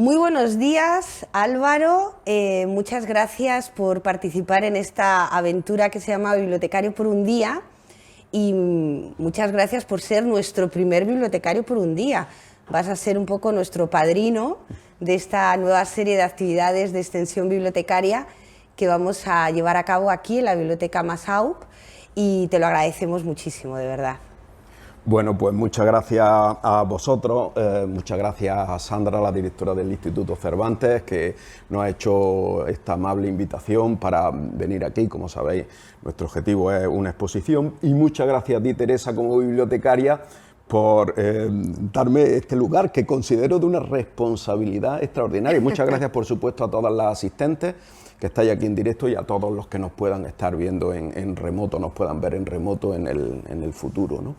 Muy buenos días, Álvaro. Muchas gracias por participar en esta aventura que se llama Bibliotecario por un día y muchas gracias por ser nuestro primer bibliotecario por un día. Vas a ser un poco nuestro padrino de esta nueva serie de actividades de extensión bibliotecaria que vamos a llevar a cabo aquí en la Biblioteca Massaub y te lo agradecemos muchísimo, de verdad. Bueno, pues muchas gracias a vosotros, muchas gracias a Sandra, la directora del Instituto Cervantes, que nos ha hecho esta amable invitación para venir aquí. Como sabéis, nuestro objetivo es una exposición, y muchas gracias a ti, Teresa, como bibliotecaria, por darme este lugar que considero de una responsabilidad extraordinaria. Y muchas gracias, por supuesto, a todas las asistentes que estáis aquí en directo y a todos los que nos puedan estar viendo en remoto, nos puedan ver en remoto en el futuro, ¿no?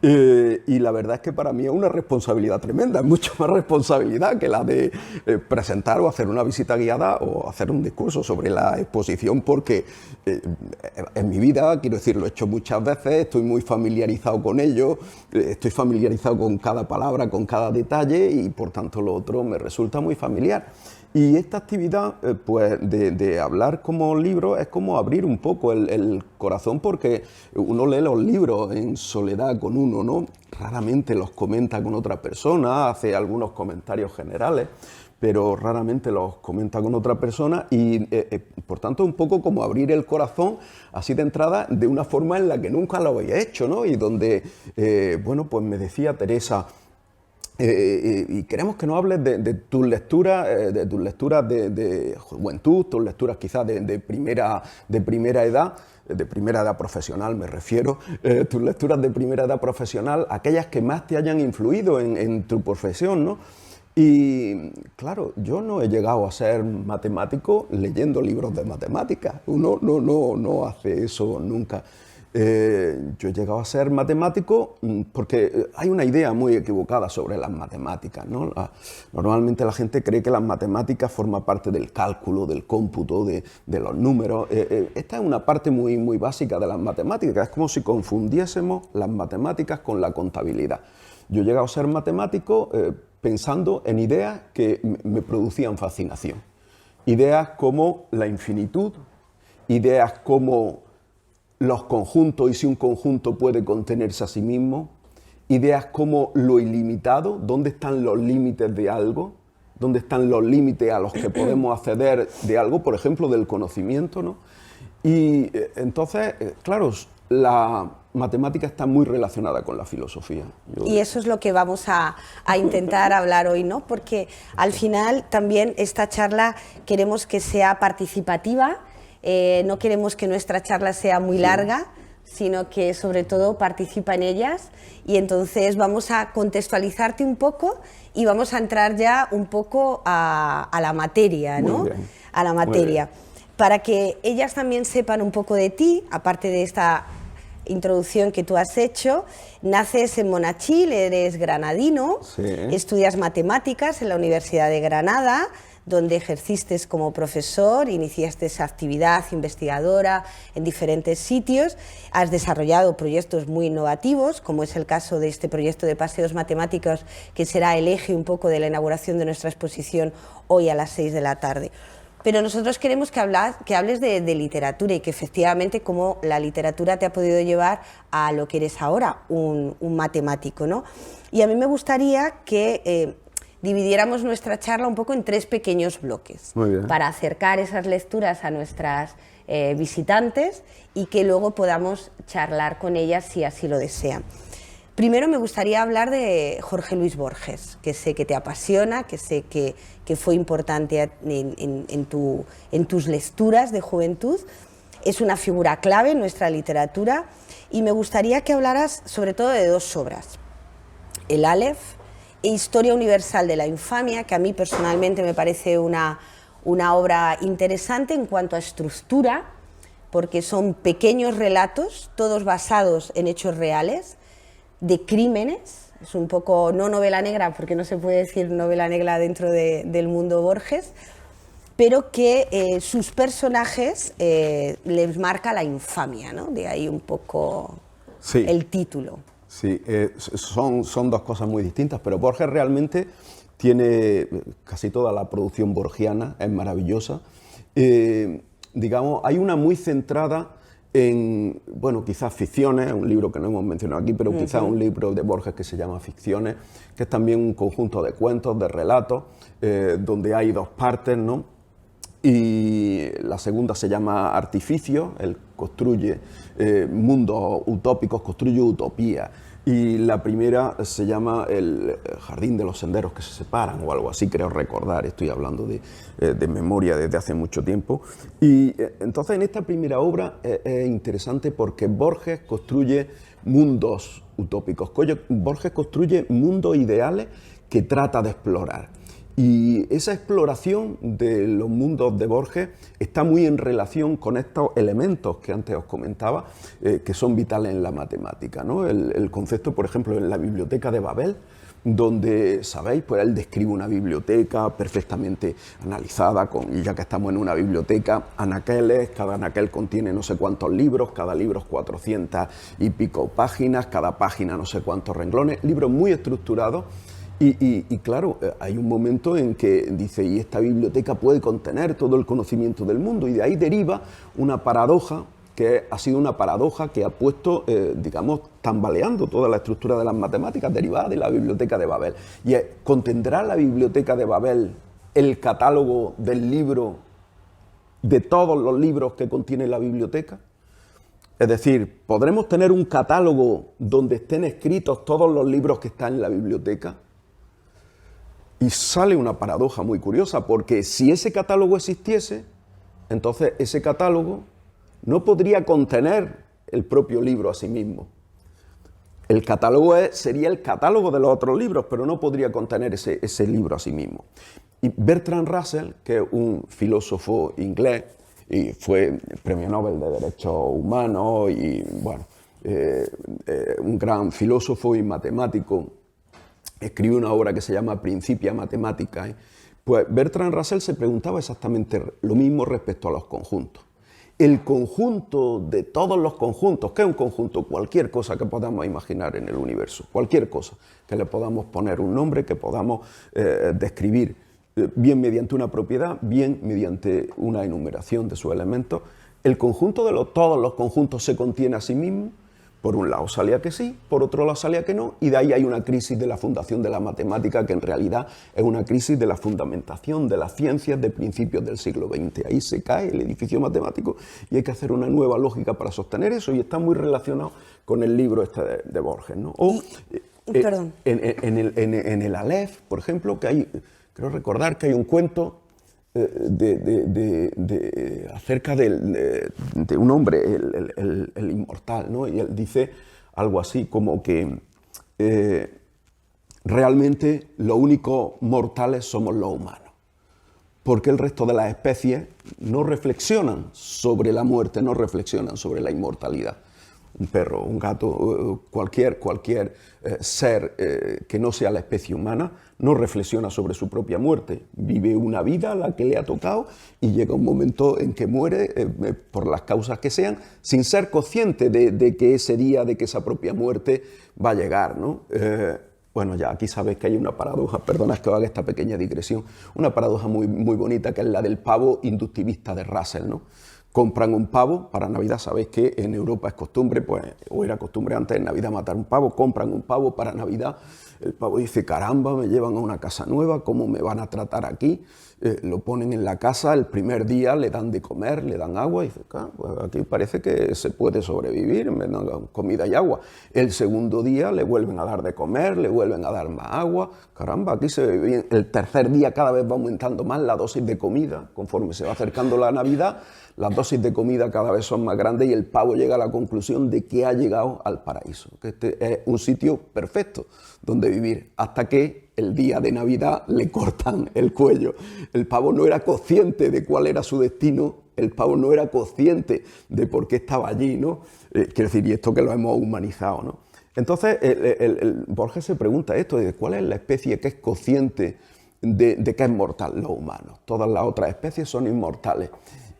Y la verdad es que para mí es una responsabilidad tremenda, es mucho más responsabilidad que la de presentar o hacer una visita guiada o hacer un discurso sobre la exposición, porque en mi vida, quiero decir, lo he hecho muchas veces, estoy muy familiarizado con ello, estoy familiarizado con cada palabra, con cada detalle, y por tanto lo otro me resulta muy familiar. Y esta actividad, pues, de hablar como libro es como abrir un poco el corazón, porque uno lee los libros en soledad con uno, ¿no? Raramente los comenta con otra persona, hace algunos comentarios generales, pero raramente los comenta con otra persona y, por tanto, un poco como abrir el corazón así de entrada de una forma en la que nunca lo había hecho, ¿no? Y donde, bueno, pues me decía Teresa, y queremos que nos hables de tus lecturas, de juventud, tus lecturas quizás de primera edad profesional me refiero, tus lecturas de primera edad profesional, aquellas que más te hayan influido en tu profesión, ¿no? Y claro, yo no he llegado a ser matemático leyendo libros de matemáticas, uno no hace eso nunca. Yo he llegado a ser matemático porque hay una idea muy equivocada sobre las matemáticas, ¿no? Normalmente la gente cree que las matemáticas forman parte del cálculo, del cómputo, de los números. Esta es una parte muy, muy básica de las matemáticas. Es como si confundiésemos las matemáticas con la contabilidad. Yo he llegado a ser matemático pensando en ideas que me producían fascinación. Ideas como la infinitud, ideas como los conjuntos y si un conjunto puede contenerse a sí mismo, ideas como lo ilimitado, dónde están los límites de algo, dónde están los límites a los que podemos acceder de algo, por ejemplo, del conocimiento, ¿no? Y entonces, claro, la matemática está muy relacionada con la filosofía. Y eso es lo que vamos a intentar hablar hoy, ¿no? Porque al final también esta charla queremos que sea participativa. No queremos que nuestra charla sea muy larga, sino que sobre todo participa en ellas, y entonces vamos a contextualizarte un poco y vamos a entrar ya un poco a la materia, ¿no? A la materia, para que ellas también sepan un poco de ti, aparte de esta introducción que tú has hecho. Naces en Monachil, eres granadino, estudias matemáticas en la Universidad de Granada, donde ejerciste como profesor, iniciaste esa actividad investigadora en diferentes sitios, has desarrollado proyectos muy innovativos, como es el caso de este proyecto de paseos matemáticos, que será el eje un poco de la inauguración de nuestra exposición hoy a las 6 de la tarde. Pero nosotros queremos que hables de literatura, y que efectivamente cómo la literatura te ha podido llevar a lo que eres ahora, un matemático, ¿no? Y a mí me gustaría que dividiéramos nuestra charla un poco en 3 pequeños bloques, para acercar esas lecturas a nuestras visitantes y que luego podamos charlar con ellas si así lo desean. Primero me gustaría hablar de Jorge Luis Borges, que sé que te apasiona, que sé que fue importante en tus lecturas de juventud. Es una figura clave en nuestra literatura, y me gustaría que hablaras sobre todo de 2 obras, El Aleph e Historia Universal de la Infamia, que a mí personalmente me parece una obra interesante en cuanto a estructura, porque son pequeños relatos, todos basados en hechos reales, de crímenes. Es un poco, no novela negra, porque no se puede decir novela negra dentro del mundo Borges, pero que sus personajes les marca la infamia, ¿no? De ahí un poco el título. Sí, son 2 cosas muy distintas, pero Borges realmente tiene casi toda la producción borgiana, es maravillosa. Digamos, hay una muy centrada en, bueno, quizás Ficciones, un libro que no hemos mencionado aquí, pero quizás un libro de Borges que se llama Ficciones, que es también un conjunto de cuentos, de relatos, donde hay dos partes, ¿no? Y la segunda se llama Artificio, él construye mundos utópicos, construye utopías. Y la primera se llama El jardín de los senderos que se separan, o algo así, creo recordar, estoy hablando de memoria desde hace mucho tiempo. Y entonces en esta primera obra es interesante porque Borges construye mundos utópicos, Borges construye mundos ideales que trata de explorar. Y esa exploración de los mundos de Borges está muy en relación con estos elementos que antes os comentaba, que son vitales en la matemática, ¿no? El concepto, por ejemplo, en la biblioteca de Babel, donde, sabéis, pues él describe una biblioteca perfectamente analizada, y ya que estamos en una biblioteca, anaqueles, cada anaquel contiene no sé cuántos libros, cada libro es 400 y pico páginas, cada página no sé cuántos renglones, libros muy estructurados. Y claro, hay un momento en que dice, y esta biblioteca puede contener todo el conocimiento del mundo, y de ahí deriva una paradoja, que ha sido una paradoja que ha puesto, digamos, tambaleando toda la estructura de las matemáticas derivada de la biblioteca de Babel. Y ¿contendrá la biblioteca de Babel el catálogo del libro, de todos los libros que contiene la biblioteca? Es decir, ¿podremos tener un catálogo donde estén escritos todos los libros que están en la biblioteca? Y sale una paradoja muy curiosa, porque si ese catálogo existiese, entonces ese catálogo no podría contener el propio libro a sí mismo. El catálogo sería el catálogo de los otros libros, pero no podría contener ese libro a sí mismo. Y Bertrand Russell, que es un filósofo inglés, y fue premio Nobel de Derechos Humanos, y bueno, un gran filósofo y matemático, escribió una obra que se llama Principia Mathematica. Pues Bertrand Russell se preguntaba exactamente lo mismo respecto a los conjuntos. El conjunto de todos los conjuntos, ¿qué es un conjunto? Cualquier cosa que podamos imaginar en el universo, cualquier cosa que le podamos poner un nombre, que podamos describir, bien mediante una propiedad, bien mediante una enumeración de sus elementos. El conjunto de todos los conjuntos se contiene a sí mismo. Por un lado salía que sí, por otro lado salía que no, y de ahí hay una crisis de la fundación de la matemática que en realidad es una crisis de la fundamentación de las ciencias de principios del siglo XX. Ahí se cae el edificio matemático y hay que hacer una nueva lógica para sostener eso, y está muy relacionado con el libro este de Borges, ¿no? O Perdón. en el Aleph, por ejemplo, que hay, creo recordar que hay un cuento acerca de un hombre, el inmortal, ¿no? Y él dice algo así como que realmente los únicos mortales somos los humanos, porque el resto de las especies no reflexionan sobre la muerte, no reflexionan sobre la inmortalidad. Un perro, un gato, cualquier ser que no sea la especie humana no reflexiona sobre su propia muerte. Vive una vida a la que le ha tocado y llega un momento en que muere por las causas que sean, sin ser consciente de que ese día, de que esa propia muerte va a llegar, ¿no? Bueno, ya aquí sabéis que hay una paradoja, perdonad que haga esta pequeña digresión, una paradoja muy, muy bonita, que es la del pavo inductivista de Russell, ¿no? Compran un pavo para Navidad, sabéis que en Europa es costumbre, pues, o era costumbre antes en Navidad matar un pavo, compran un pavo para Navidad, el pavo dice, caramba, me llevan a una casa nueva, ¿cómo me van a tratar aquí? Lo ponen en la casa, el primer día le dan de comer, le dan agua, y dice, pues aquí parece que se puede sobrevivir, me dan comida y agua. El segundo día le vuelven a dar de comer, le vuelven a dar más agua, caramba, aquí se ve bien. El tercer día cada vez va aumentando más la dosis de comida, conforme se va acercando la Navidad, las dosis de comida cada vez son más grandes y el pavo llega a la conclusión de que ha llegado al paraíso, que este es un sitio perfecto donde vivir, hasta que el día de Navidad le cortan el cuello. El pavo no era consciente de cuál era su destino, el pavo no era consciente de por qué estaba allí, ¿no? Quiero decir, y esto que lo hemos humanizado, ¿no? Entonces, Borges se pregunta esto, de cuál es la especie que es consciente de que es mortal, los humanos. Todas las otras especies son inmortales.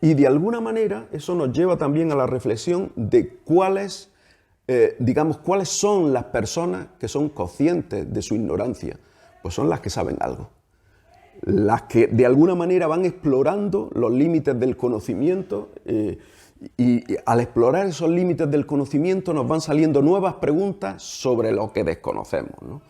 Y de alguna manera eso nos lleva también a la reflexión de cuáles son las personas que son conscientes de su ignorancia. Pues son las que saben algo. las que de alguna manera van explorando los límites del conocimiento y al explorar esos límites del conocimiento nos van saliendo nuevas preguntas sobre lo que desconocemos, ¿no?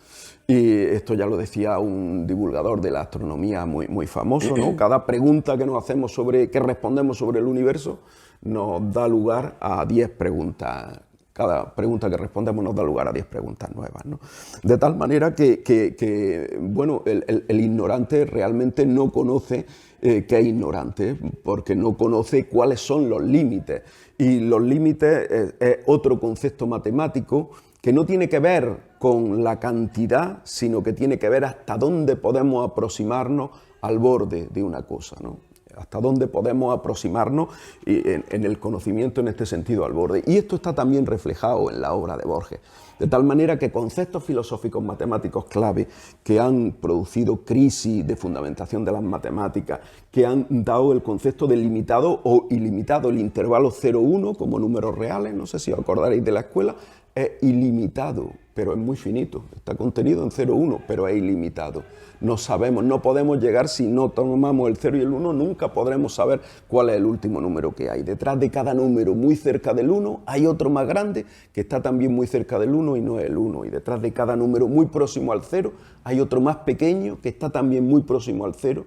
Y esto ya lo decía un divulgador de la astronomía muy famoso, ¿no? Cada pregunta que nos hacemos que respondemos sobre el universo nos da lugar a 10 preguntas. Cada pregunta que respondemos nos da lugar a 10 preguntas nuevas, ¿no? De tal manera que bueno, el ignorante realmente no conoce que es ignorante, porque no conoce cuáles son los límites. Y los límites es otro concepto matemático que no tiene que ver con la cantidad, sino que tiene que ver hasta dónde podemos aproximarnos al borde de una cosa, ¿no? Hasta dónde podemos aproximarnos en el conocimiento, en este sentido, al borde. Y esto está también reflejado en la obra de Borges. De tal manera que conceptos filosóficos matemáticos clave que han producido crisis de fundamentación de las matemáticas, que han dado el concepto de limitado o ilimitado, el intervalo 0,1 como números reales, no sé si os acordaréis de la escuela, es ilimitado, pero es muy finito, está contenido en 0,1, pero es ilimitado. No sabemos, no podemos llegar, si no tomamos el 0 y el 1, nunca podremos saber cuál es el último número que hay. Detrás de cada número muy cerca del 1 hay otro más grande que está también muy cerca del 1 y no es el 1. Y detrás de cada número muy próximo al 0 hay otro más pequeño que está también muy próximo al 0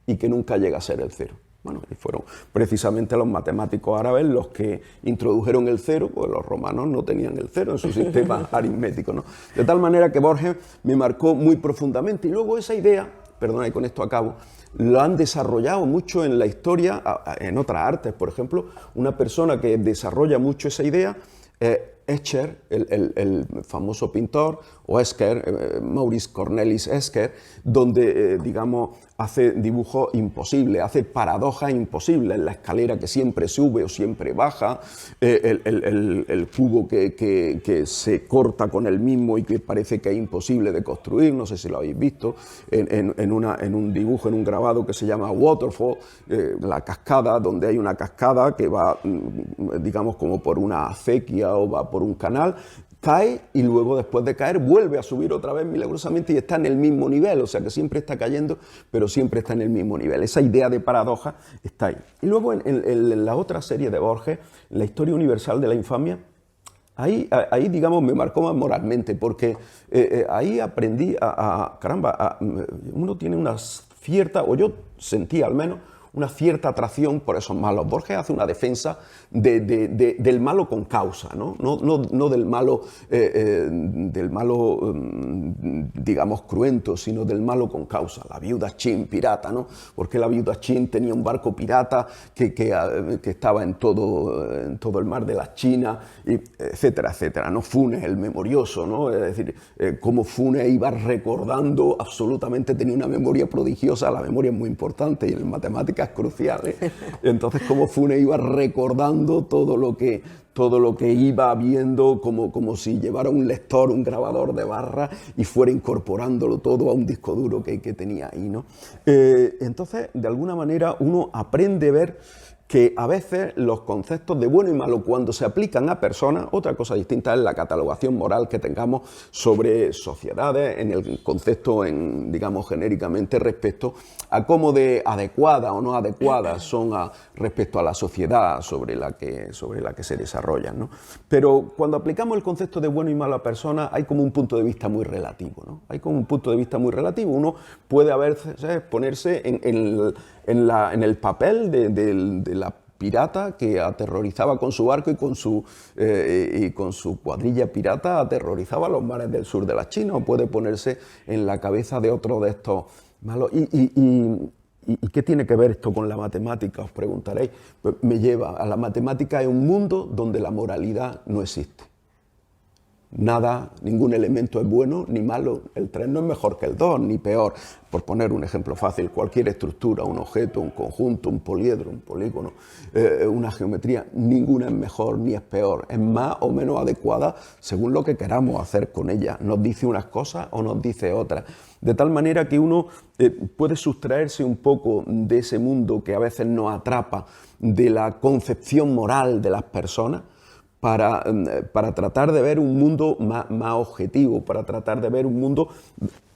y que nunca llega a ser el 0. Bueno, y fueron precisamente los matemáticos árabes los que introdujeron el 0, pues los romanos no tenían el 0 en su sistema aritmético, ¿no? De tal manera que Borges me marcó muy profundamente. Y luego esa idea, perdona, y con esto acabo, lo han desarrollado mucho en la historia, en otras artes. Por ejemplo, una persona que desarrolla mucho esa idea es Escher, el famoso pintor, o Escher, Maurice Cornelis Escher, donde, digamos, hace dibujos imposibles, hace paradojas imposibles, la escalera que siempre sube o siempre baja, el cubo que se corta con el mismo y que parece que es imposible de construir, no sé si lo habéis visto, en un dibujo, en un grabado que se llama Waterfall, la cascada, donde hay una cascada que va, digamos, como por una acequia o va por un canal, cae y luego después de caer vuelve a subir otra vez milagrosamente y está en el mismo nivel, o sea que siempre está cayendo, pero siempre está en el mismo nivel. Esa idea de paradoja está ahí. Y luego en la otra serie de Borges, la historia universal de la infamia, ahí digamos, me marcó más moralmente, porque ahí aprendí caramba, uno tiene una cierta, o yo sentí al menos, una cierta atracción por esos malos. Borges hace una defensa del malo con causa, ¿no? No del malo, digamos, cruento, sino del malo con causa. La viuda Chin, pirata, ¿no? Porque la viuda Chin tenía un barco pirata que estaba en todo el mar de la China, y etcétera, etcétera, ¿no? Funes, el memorioso, ¿no? Es decir, cómo Funes iba recordando absolutamente, tenía una memoria prodigiosa. La memoria es muy importante y en matemáticas cruciales. Entonces, como Funes iba recordando todo lo que iba viendo, como si llevara un lector, un grabador de barra y fuera incorporándolo todo a un disco duro que tenía ahí, ¿no? Entonces, de alguna manera, uno aprende a ver que a veces los conceptos de bueno y malo, cuando se aplican a personas, otra cosa distinta es la catalogación moral que tengamos sobre sociedades, en el concepto, digamos, genéricamente respecto a cómo de adecuadas o no adecuadas son respecto a la sociedad sobre la que se desarrollan, ¿no? Pero cuando aplicamos el concepto de bueno y malo a personas, hay como un punto de vista muy relativo, ¿no? Hay como un punto de vista muy relativo. Uno puede ponerse en el papel de la pirata que aterrorizaba con su barco y con su cuadrilla pirata aterrorizaba los mares del sur de la China, o puede ponerse en la cabeza de otro de estos malos. ¿Y qué tiene que ver esto con la matemática? Os preguntaréis. Pues me lleva a la matemática, es un mundo donde la moralidad no existe. Nada, ningún elemento es bueno ni malo. El 3 no es mejor que el 2, ni peor. Por poner un ejemplo fácil, cualquier estructura, un objeto, un conjunto, un poliedro, un polígono, una geometría, ninguna es mejor ni es peor. Es más o menos adecuada según lo que queramos hacer con ella. Nos dice unas cosas o nos dice otras. De tal manera que uno puede sustraerse un poco de ese mundo que a veces nos atrapa, de la concepción moral de las personas, para tratar de ver un mundo más objetivo, para tratar de ver un mundo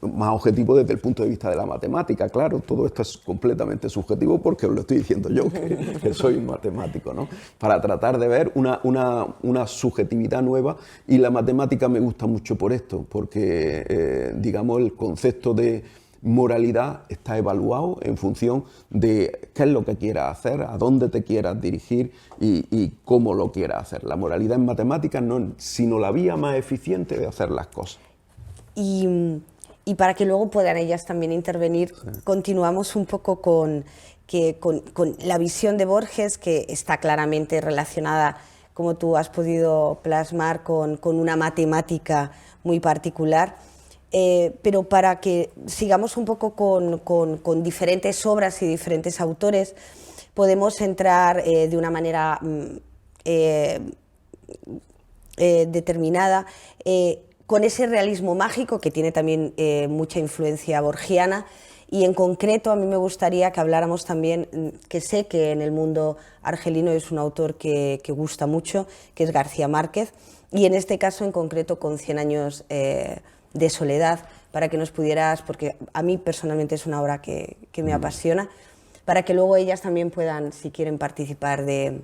más objetivo desde el punto de vista de la matemática. Claro, todo esto es completamente subjetivo porque os lo estoy diciendo yo, que soy un matemático, ¿no? Para tratar de ver una subjetividad nueva, y la matemática me gusta mucho por esto, porque, digamos, el concepto de moralidad está evaluado en función de qué es lo que quieras hacer, a dónde te quieras dirigir y cómo lo quieras hacer. La moralidad en matemáticas no es sino la vía más eficiente de hacer las cosas. Y para que luego puedan ellas también intervenir, sí, continuamos un poco con la visión de Borges, que está claramente relacionada, como tú has podido plasmar, con una matemática muy particular. Pero para que sigamos un poco con diferentes obras y diferentes autores, podemos entrar de una manera determinada con ese realismo mágico que tiene también mucha influencia borgiana, y en concreto a mí me gustaría que habláramos también, que sé que en el mundo argelino es un autor que gusta mucho, que es García Márquez, y en este caso en concreto con 100 años de soledad, para que nos pudieras, porque a mí personalmente es una obra que me apasiona, para que luego ellas también puedan, si quieren, participar de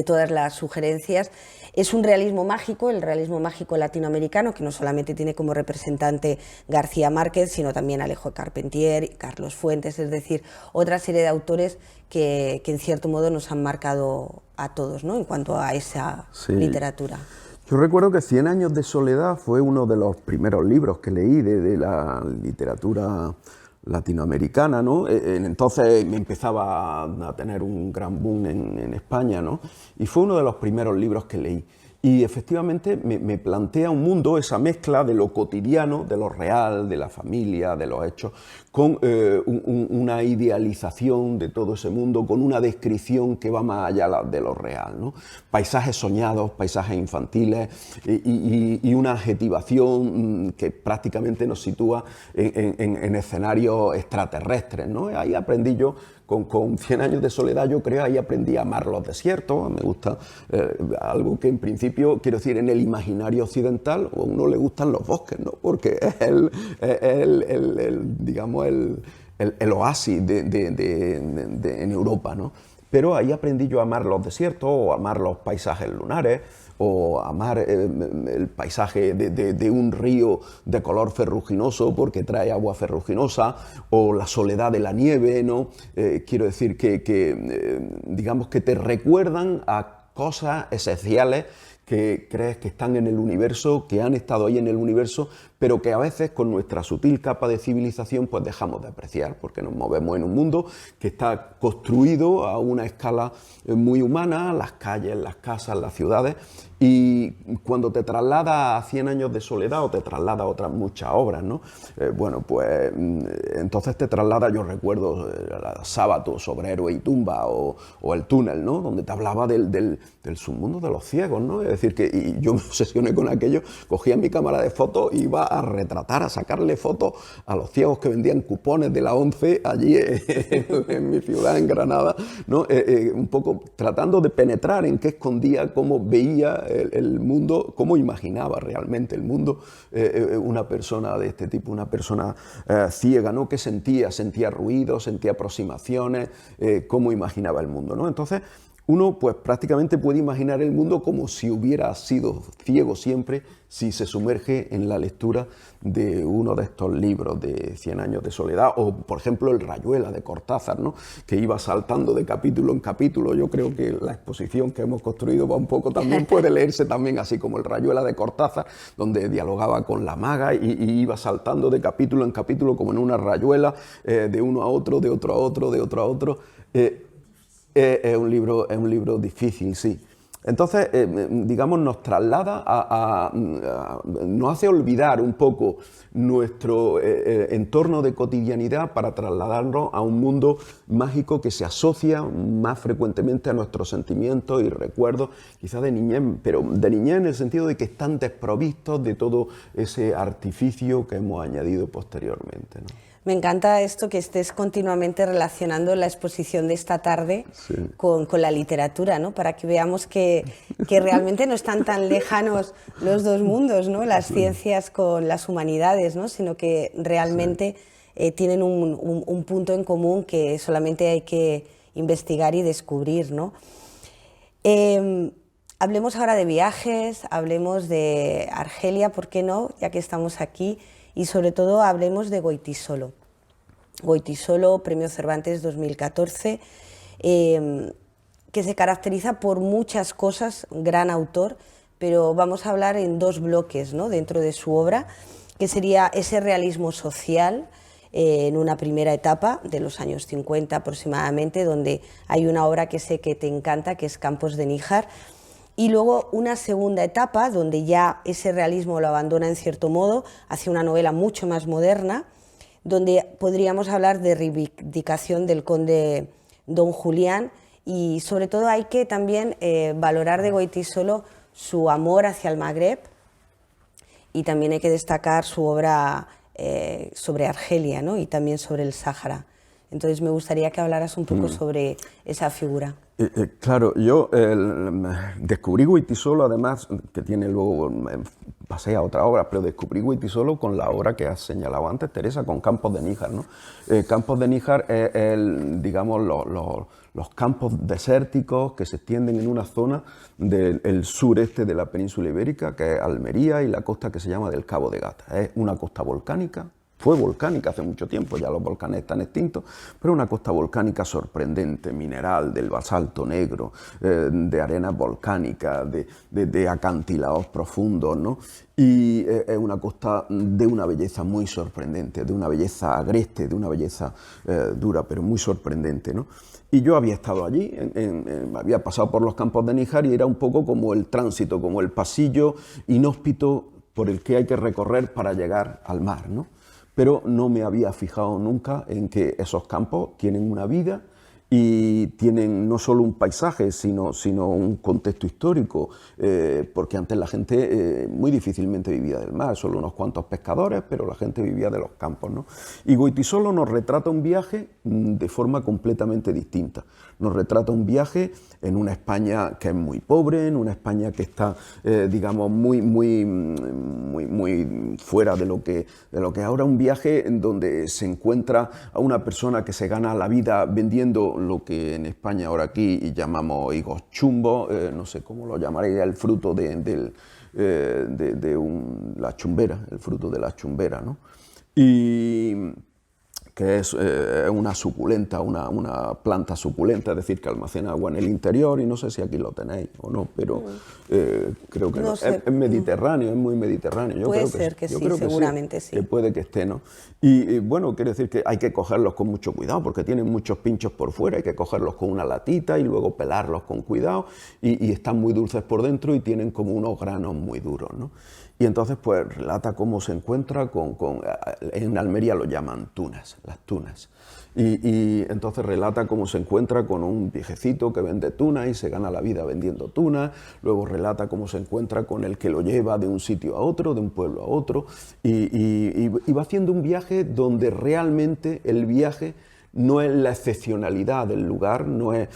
todas las sugerencias. Es un realismo mágico, el realismo mágico latinoamericano, que no solamente tiene como representante García Márquez, sino también Alejo de Carpentier, Carlos Fuentes, es decir, otra serie de autores que en cierto modo nos han marcado a todos, ¿no?, en cuanto a esa literatura. Yo recuerdo que 100 años de soledad fue uno de los primeros libros que leí de la literatura latinoamericana, ¿no? Entonces me empezaba a tener un gran boom en España, ¿no? Y fue uno de los primeros libros que leí. Y efectivamente me plantea un mundo, esa mezcla de lo cotidiano, de lo real, de la familia, de los hechos, con una idealización de todo ese mundo, con una descripción que va más allá de lo real, ¿no? Paisajes soñados, paisajes infantiles y una adjetivación que prácticamente nos sitúa en escenarios extraterrestres, ¿no? Ahí aprendí yo. Con 100 años de soledad, yo creo, ahí aprendí a amar los desiertos. Me gusta algo que en principio, quiero decir, en el imaginario occidental a uno le gustan los bosques, ¿no? Porque es digamos, el oasis en Europa, ¿no? Pero ahí aprendí yo a amar los desiertos, o amar los paisajes lunares, o amar el paisaje de un río de color ferruginoso porque trae agua ferruginosa, o la soledad de la nieve, ¿no? Quiero decir digamos que te recuerdan a cosas esenciales que crees que están en el universo, que han estado ahí en el universo, pero que a veces con nuestra sutil capa de civilización pues dejamos de apreciar, porque nos movemos en un mundo que está construido a una escala muy humana, las calles, las casas, las ciudades, y cuando te traslada a 100 años de soledad, o te traslada a otras muchas obras, ¿no? Bueno, pues entonces te traslada, yo recuerdo Sábato sobre Héroe y Tumba, o El túnel, ¿no? Donde te hablaba del submundo de los ciegos, ¿no? Es decir, y yo me obsesioné con aquello, cogía mi cámara de fotos y iba a retratar, a sacarle fotos a los ciegos que vendían cupones de la ONCE allí en mi ciudad, en Granada, ¿no? Un poco tratando de penetrar en qué escondía, cómo veía el mundo, cómo imaginaba realmente el mundo una persona de este tipo, una persona ciega, ¿no? ¿Qué sentía? Sentía ruidos, sentía aproximaciones, cómo imaginaba el mundo, ¿no? Entonces, uno pues prácticamente puede imaginar el mundo como si hubiera sido ciego siempre, si se sumerge en la lectura de uno de estos libros de 100 años de soledad, o por ejemplo el Rayuela de Cortázar, ¿no? Que iba saltando de capítulo en capítulo. Yo creo que la exposición que hemos construido va un poco, también puede leerse también así como el Rayuela de Cortázar, donde dialogaba con la maga y iba saltando de capítulo en capítulo como en una rayuela, de uno a otro, de otro a otro, de otro a otro. Es un libro difícil, sí. Entonces, digamos, nos traslada nos hace olvidar un poco nuestro entorno de cotidianidad para trasladarnos a un mundo mágico que se asocia más frecuentemente a nuestros sentimientos y recuerdos, quizás de niñez, pero de niñez en el sentido de que están desprovistos de todo ese artificio que hemos añadido posteriormente, ¿no? Me encanta esto que estés continuamente relacionando la exposición de esta tarde Sí. con la literatura, ¿no? Para que veamos que realmente no están tan lejanos los dos mundos, ¿no? Las ciencias con las humanidades, ¿no? Sino que realmente tienen un punto en común que solamente hay que investigar y descubrir, ¿no? Hablemos ahora de viajes, hablemos de Argelia, ¿por qué no? Ya que estamos aquí. Y sobre todo hablemos de Goytisolo. Goytisolo, Premio Cervantes 2014, que se caracteriza por muchas cosas, gran autor, pero vamos a hablar en dos bloques, ¿no? Dentro de su obra, que sería ese realismo social, en una primera etapa de los años 50 aproximadamente, donde hay una obra que sé que te encanta, que es Campos de Níjar, y luego una segunda etapa donde ya ese realismo lo abandona en cierto modo hacia una novela mucho más moderna, donde podríamos hablar de reivindicación del conde Don Julián, y sobre todo hay que también valorar de Goytisolo su amor hacia el Magreb, y también hay que destacar su obra sobre Argelia, ¿no? Y también sobre el Sáhara. Entonces me gustaría que hablaras un poco sobre esa figura. Claro, yo descubrí Goytisolo, además, que tiene luego, pasé a otra obra, pero descubrí Goytisolo con la obra que has señalado antes, Teresa, con Campos de Níjar, ¿no? Campos de Níjar es, digamos, los campos desérticos que se extienden en una zona del sureste de la península ibérica, que es Almería, y la costa que se llama del Cabo de Gata. Es una costa volcánica. Fue volcánica hace mucho tiempo, ya los volcanes están extintos, pero una costa volcánica sorprendente, mineral, del basalto negro, de arenas volcánicas, de acantilados profundos, ¿no? Y es una costa de una belleza muy sorprendente, de una belleza agreste, de una belleza dura, pero muy sorprendente, ¿no? Y yo había estado allí, había pasado por los Campos de Níjar y era un poco como el tránsito, como el pasillo inhóspito por el que hay que recorrer para llegar al mar, ¿no? Pero no me había fijado nunca en que esos campos tienen una vida y tienen no solo un paisaje, sino un contexto histórico, porque antes la gente muy difícilmente vivía del mar, solo unos cuantos pescadores, pero la gente vivía de los campos, ¿no? Y Goytisolo nos retrata un viaje de forma completamente distinta. Nos retrata un viaje en una España que es muy pobre, en una España que está, digamos, muy fuera de lo que ahora, un viaje en donde se encuentra a una persona que se gana la vida vendiendo lo que en España ahora aquí llamamos higos chumbos, no sé cómo lo llamaréis, el fruto la chumbera, el fruto de la chumbera, ¿no? Y que es una suculenta, una planta suculenta, es decir, que almacena agua en el interior, y no sé si aquí lo tenéis o no, pero creo que no. Es mediterráneo, es muy mediterráneo. Yo puede creo ser que yo sí, creo seguramente sí. Que puede que esté, ¿no? Y bueno, quiere decir que hay que cogerlos con mucho cuidado, porque tienen muchos pinchos por fuera, hay que cogerlos con una latita y luego pelarlos con cuidado, y están muy dulces por dentro y tienen como unos granos muy duros, ¿no? Y entonces pues relata cómo se encuentra en Almería lo llaman tunas, las tunas. Y entonces relata cómo se encuentra con un viejecito que vende tunas y se gana la vida vendiendo tunas. Luego relata cómo se encuentra con el que lo lleva de un sitio a otro, de un pueblo a otro. Y va haciendo un viaje donde realmente el viaje no es la excepcionalidad del lugar, no es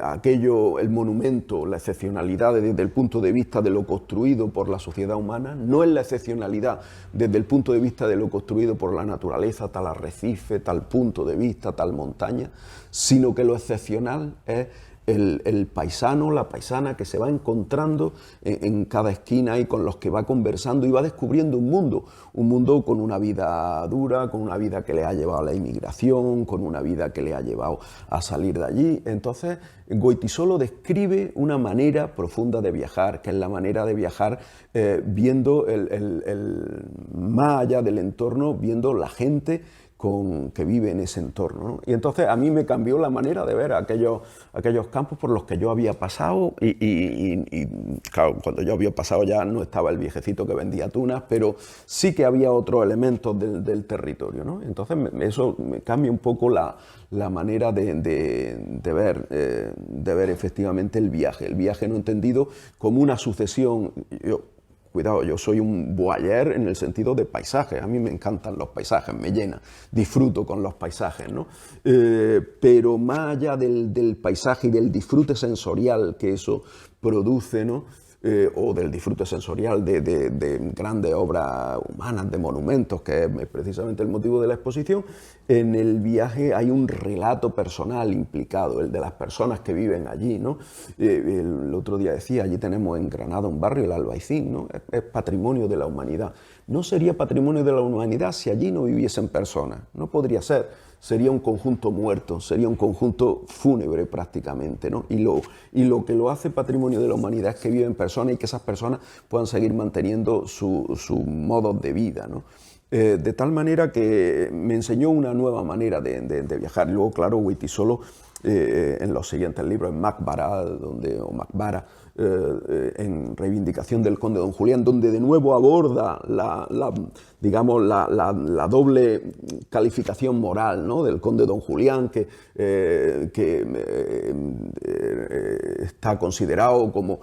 aquello, el monumento, la excepcionalidad desde el punto de vista de lo construido por la sociedad humana, no es la excepcionalidad desde el punto de vista de lo construido por la naturaleza, tal arrecife, tal punto de vista, tal montaña, sino que lo excepcional es el paisano, la paisana que se va encontrando en cada esquina y con los que va conversando y va descubriendo un mundo con una vida dura, con una vida que le ha llevado a la inmigración, con una vida que le ha llevado a salir de allí. Entonces, Goytisolo describe una manera profunda de viajar, que es la manera de viajar viendo más allá del entorno, viendo la gente que vive en ese entorno, ¿no? Y entonces a mí me cambió la manera de ver aquellos campos por los que yo había pasado y claro, cuando yo había pasado ya no estaba el viejecito que vendía tunas, pero sí que había otros elementos del territorio, ¿no? Entonces eso me cambia un poco la manera de ver efectivamente el viaje no entendido como una sucesión. cuidado, yo soy un voyeur en el sentido de paisajes, a mí me encantan los paisajes, me llena, disfruto con los paisajes, ¿no? Pero más allá del paisaje y del disfrute sensorial que eso produce, ¿no? O del disfrute sensorial de grandes obras humanas, de monumentos, que es precisamente el motivo de la exposición, en el viaje hay un relato personal implicado, el de las personas que viven allí, ¿no? El otro día decía, allí tenemos en Granada un barrio, el Albaicín, ¿no? Es patrimonio de la humanidad. No sería patrimonio de la humanidad si allí no viviesen personas, no podría ser. Sería un conjunto muerto, sería un conjunto fúnebre prácticamente, ¿no? Y lo que lo hace patrimonio de la humanidad es que viven personas y que esas personas puedan seguir manteniendo su modo de vida, ¿no? De tal manera que me enseñó una nueva manera de viajar. Luego, claro, Wittisolo, en los siguientes libros, en Macbara, en Reivindicación del Conde Don Julián, donde de nuevo aborda la doble calificación moral, ¿no? Del Conde Don Julián, que está considerado como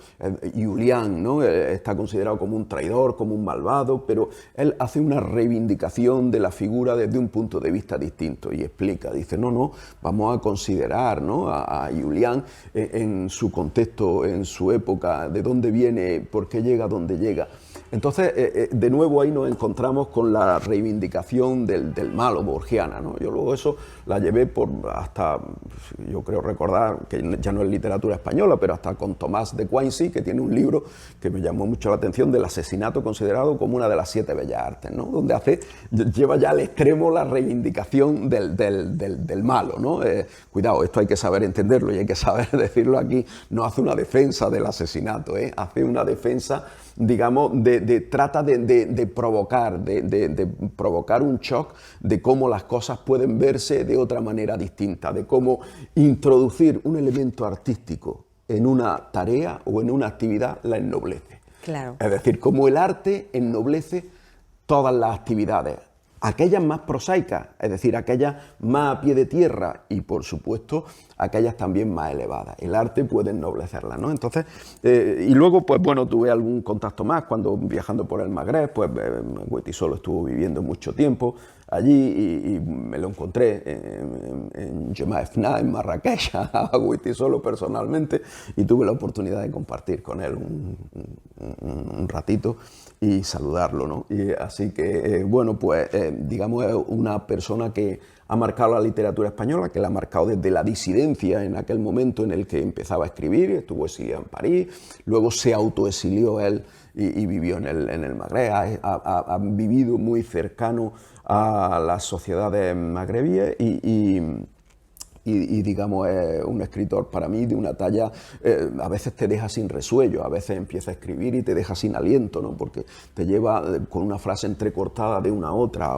Julián, ¿no? Está considerado como un traidor, como un malvado, pero él hace una reivindicación de la figura desde un punto de vista distinto y explica, dice, no, vamos a considerar, ¿no? a Julián en su contexto, en su época, de dónde viene, por qué llega donde llega. Entonces, de nuevo ahí nos encontramos con la reivindicación del malo borgiana, ¿no? Yo luego eso la llevé hasta, yo creo recordar, que ya no es literatura española, pero hasta con Tomás de Quincey, que tiene un libro que me llamó mucho la atención, del asesinato considerado como una de las 7 bellas artes, ¿no? Donde lleva ya al extremo la reivindicación del malo, ¿no? Cuidado, esto hay que saber entenderlo y hay que saber decirlo aquí, no hace una defensa del asesinato, hace una defensa, digamos, trata de provocar un shock de cómo las cosas pueden verse de otra manera distinta, de cómo introducir un elemento artístico en una tarea o en una actividad la ennoblece. Claro. Es decir, cómo el arte ennoblece todas las actividades, aquellas más prosaicas, es decir, aquellas más a pie de tierra y, por supuesto, aquellas también más elevadas. El arte puede ennoblecerlas, ¿no? Entonces, y luego, pues bueno, tuve algún contacto más cuando viajando por el Magreb, pues Wittisolo estuvo viviendo mucho tiempo allí y me lo encontré en Jemaa Fna, en Marrakech, a Wittisolo personalmente, y tuve la oportunidad de compartir con él un ratito y saludarlo, ¿no? Y así que, bueno, pues digamos, es una persona que ha marcado la literatura española, que la ha marcado desde la disidencia en aquel momento en el que empezaba a escribir, estuvo exiliado en París, luego se autoexilió él y vivió en el Magreb, ha vivido muy cercano a las sociedades magrebíes y digamos, es un escritor para mí de una talla, a veces te deja sin resuello, a veces empieza a escribir y te deja sin aliento, ¿no? Porque te lleva con una frase entrecortada de una a otra,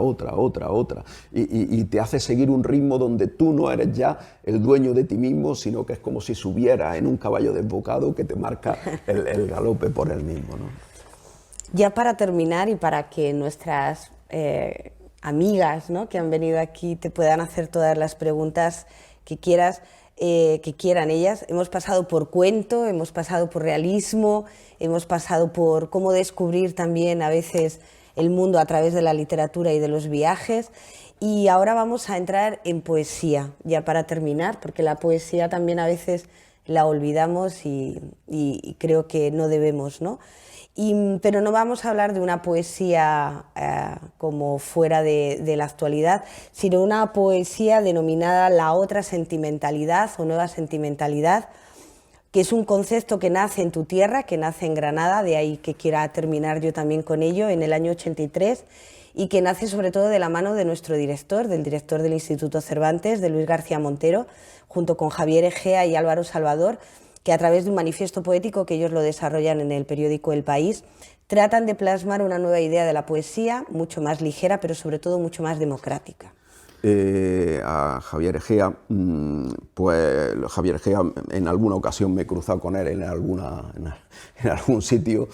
y te hace seguir un ritmo donde tú no eres ya el dueño de ti mismo, sino que es como si subieras en un caballo desbocado que te marca el galope por él mismo, ¿no? Ya para terminar y para que nuestras amigas, ¿no?, que han venido aquí te puedan hacer todas las preguntas que quieran ellas. Hemos pasado por cuento, hemos pasado por realismo, hemos pasado por cómo descubrir también a veces el mundo a través de la literatura y de los viajes. Y ahora vamos a entrar en poesía, ya para terminar, porque la poesía también a veces la olvidamos y creo que no debemos, ¿no? Pero no vamos a hablar de una poesía como fuera de la actualidad, sino una poesía denominada la otra sentimentalidad o nueva sentimentalidad, que es un concepto que nace en tu tierra, que nace en Granada, de ahí que quiera terminar yo también con ello, en el año 83, y que nace sobre todo de la mano de nuestro director, del director del Instituto Cervantes, de Luis García Montero, junto con Javier Egea y Álvaro Salvador, que a través de un manifiesto poético que ellos lo desarrollan en el periódico El País, tratan de plasmar una nueva idea de la poesía, mucho más ligera, pero sobre todo mucho más democrática. a Javier Egea, pues Javier Egea en alguna ocasión me he cruzado con él en algún sitio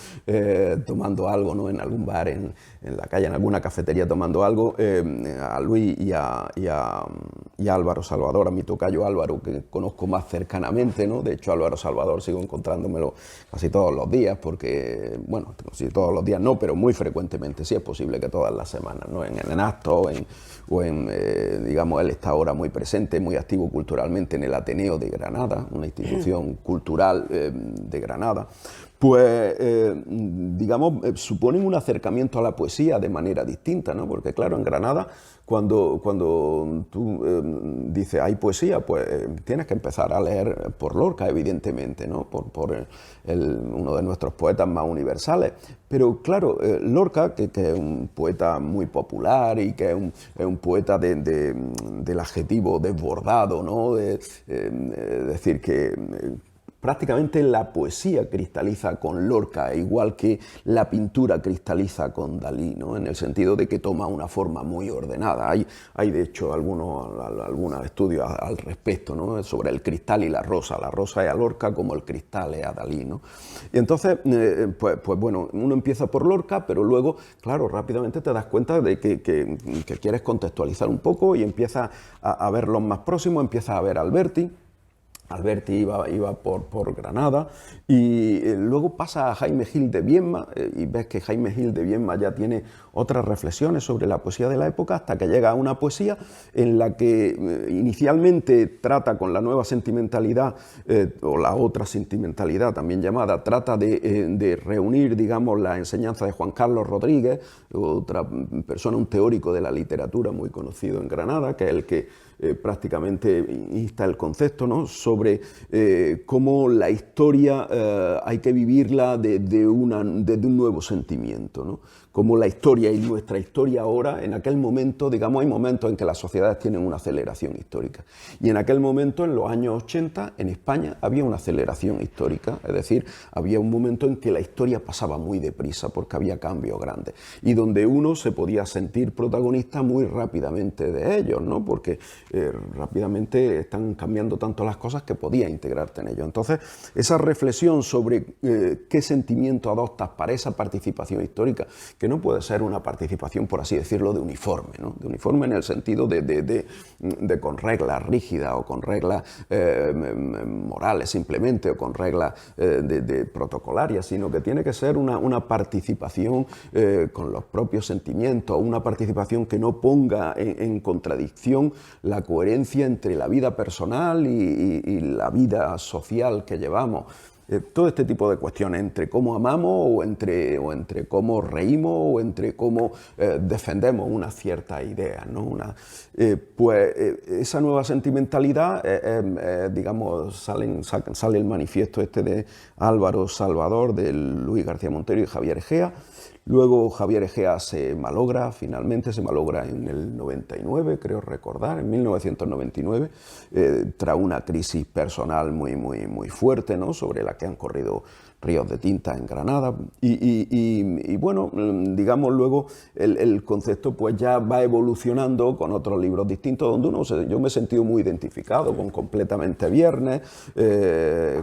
tomando algo, ¿no? En algún bar, en la calle, en alguna cafetería tomando algo, a Luis y a Álvaro Salvador, a mi tocayo Álvaro, que conozco más cercanamente, ¿no? De hecho, Álvaro Salvador sigo encontrándomelo casi todos los días, porque, bueno, casi todos los días no, pero muy frecuentemente, sí es posible que todas las semanas, ¿no? En actos digamos, él está ahora muy presente, muy activo culturalmente en el Ateneo de Granada, una institución cultural de Granada. Pues, digamos, suponen un acercamiento a la poesía de manera distinta, ¿no? Porque, claro, en Granada, cuando tú dices hay poesía, pues tienes que empezar a leer por Lorca, evidentemente, ¿no? Por uno de nuestros poetas más universales. Pero, claro, Lorca, que es un poeta muy popular y que es un poeta del adjetivo desbordado, ¿no? Decir que prácticamente la poesía cristaliza con Lorca, igual que la pintura cristaliza con Dalí, ¿no? En el sentido de que toma una forma muy ordenada. Hay de hecho algunos estudios al respecto, ¿no? Sobre el cristal y la rosa. La rosa es a Lorca como el cristal es a Dalí, ¿no? Y entonces, pues bueno, uno empieza por Lorca, pero luego, claro, rápidamente te das cuenta de que quieres contextualizar un poco y empiezas a ver los más próximos, empiezas a ver Alberti. Alberti iba por Granada y luego pasa a Jaime Gil de Viedma y ves que Jaime Gil de Viedma ya tiene otras reflexiones sobre la poesía de la época hasta que llega a una poesía en la que inicialmente trata con la nueva sentimentalidad o la otra sentimentalidad también llamada, trata de reunir, digamos, la enseñanza de Juan Carlos Rodríguez, otra persona, un teórico de la literatura muy conocido en Granada, que es el que prácticamente insta el concepto, ¿no? Sobre cómo la historia hay que vivirla desde un nuevo sentimiento, ¿no? Como la historia y nuestra historia ahora, en aquel momento, digamos, hay momentos en que las sociedades tienen una aceleración histórica. Y en aquel momento, en los años 80, en España había una aceleración histórica, es decir, había un momento en que la historia pasaba muy deprisa porque había cambios grandes y donde uno se podía sentir protagonista muy rápidamente de ellos, ¿no? Porque rápidamente están cambiando tanto las cosas que podías integrarte en ellos. Entonces, esa reflexión sobre qué sentimiento adoptas para esa participación histórica, que no puede ser una participación, por así decirlo, de uniforme, ¿no? De uniforme en el sentido de con reglas rígidas o con reglas morales simplemente o con reglas protocolarias, sino que tiene que ser una participación con los propios sentimientos, una participación que no ponga en contradicción la coherencia entre la vida personal y la vida social que llevamos. Todo este tipo de cuestiones, entre cómo amamos o entre cómo reímos o entre cómo defendemos una cierta idea, ¿no? Pues esa nueva sentimentalidad, digamos, sale el manifiesto este de Álvaro Salvador, de Luis García Montero y Javier Egea. Luego Javier Egea finalmente se malogra en el 99, creo recordar, en 1999, tras una crisis personal muy fuerte, ¿no? Sobre la que han corrido ríos de tinta en Granada y bueno, digamos luego el concepto pues ya va evolucionando con otros libros distintos donde yo me he sentido muy identificado con Completamente Viernes,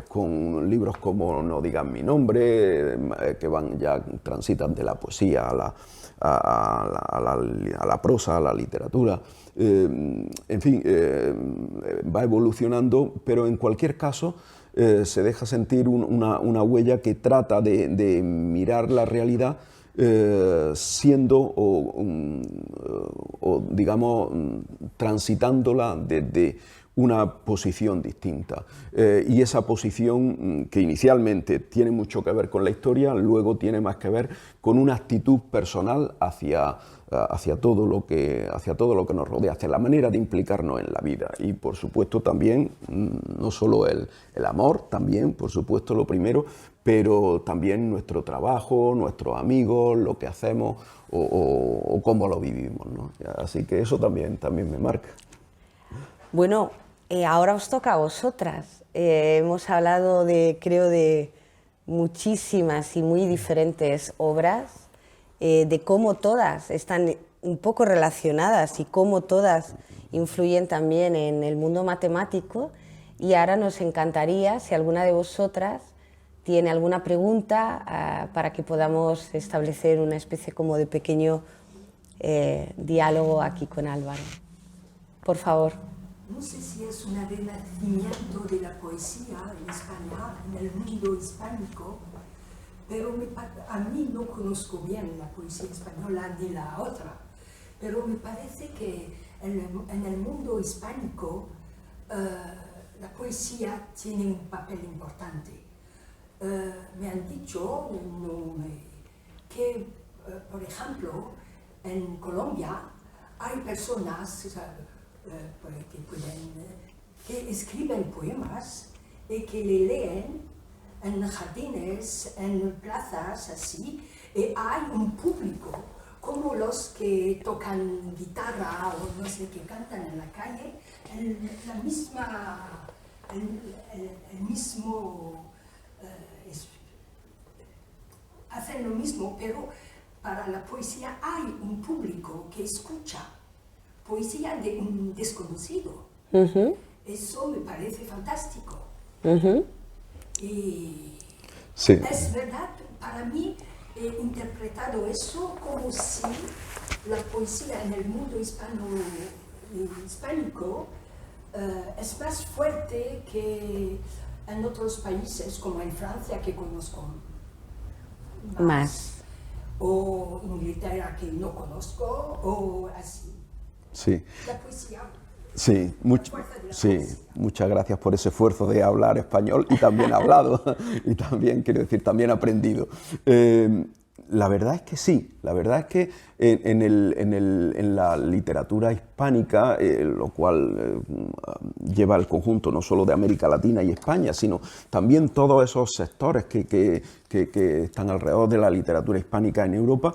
con libros como No digan mi nombre, que transitan de la poesía a la prosa, a la literatura. En fin, va evolucionando, pero en cualquier caso se deja sentir una huella que trata de mirar la realidad siendo o digamos transitándola desde una posición distinta y esa posición que inicialmente tiene mucho que ver con la historia, luego tiene más que ver con una actitud personal hacia todo lo que nos rodea, hacia la manera de implicarnos en la vida y por supuesto también no solo el amor, también por supuesto lo primero, pero también nuestro trabajo, nuestros amigos, lo que hacemos o cómo lo vivimos, ¿no? Así que eso también me marca. Bueno, ahora os toca a vosotras. Hemos hablado de muchísimas y muy diferentes obras, de cómo todas están un poco relacionadas y cómo todas influyen también en el mundo matemático. Y ahora nos encantaría, si alguna de vosotras tiene alguna pregunta, para que podamos establecer una especie como de pequeño diálogo aquí con Álvaro. Por favor. No sé si es un renacimiento de la poesía en España, en el mundo hispánico, pero a mí no conozco bien la poesía española ni la otra, pero me parece que en el mundo hispánico la poesía tiene un papel importante. Me han dicho que, por ejemplo, en Colombia hay personas que escriben poemas y que le leen en jardines, en plazas, así, y hay un público, como los que tocan guitarra o no sé, que cantan en la calle, hacen lo mismo, pero para la poesía hay un público que escucha poesía de un desconocido. Eso me parece fantástico. Y sí. Es verdad, para mí he interpretado eso como si la poesía en el mundo hispánico es más fuerte que en otros países, como en Francia, que conozco más. O Inglaterra, que no conozco, o así. Sí. La poesía. Sí, muchas gracias por ese esfuerzo de hablar español y también hablado, y también, quiero decir, también aprendido. La verdad es que sí, la verdad es que en la literatura hispánica, lo cual lleva el conjunto no solo de América Latina y España, sino también todos esos sectores que están alrededor de la literatura hispánica en Europa,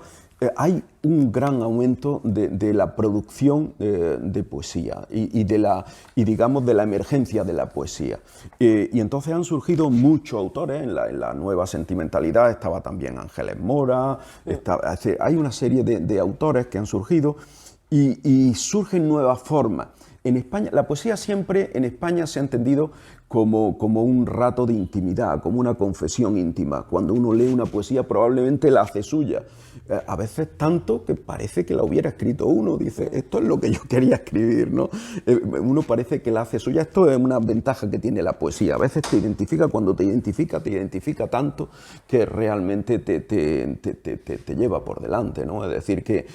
hay un gran aumento de la producción de poesía y digamos de la emergencia de la poesía. Y entonces han surgido muchos autores en la nueva sentimentalidad. Estaba también Ángeles Mora, hay una serie de autores que han surgido y surgen nuevas formas. En España, la poesía siempre en España se ha entendido como un rato de intimidad, como una confesión íntima. Cuando uno lee una poesía probablemente la hace suya. A veces tanto que parece que la hubiera escrito uno. Dice, esto es lo que yo quería escribir, ¿no? Uno parece que la hace suya. Esto es una ventaja que tiene la poesía. A veces te identifica, cuando te identifica tanto que realmente te lleva por delante, ¿no? Es decir, que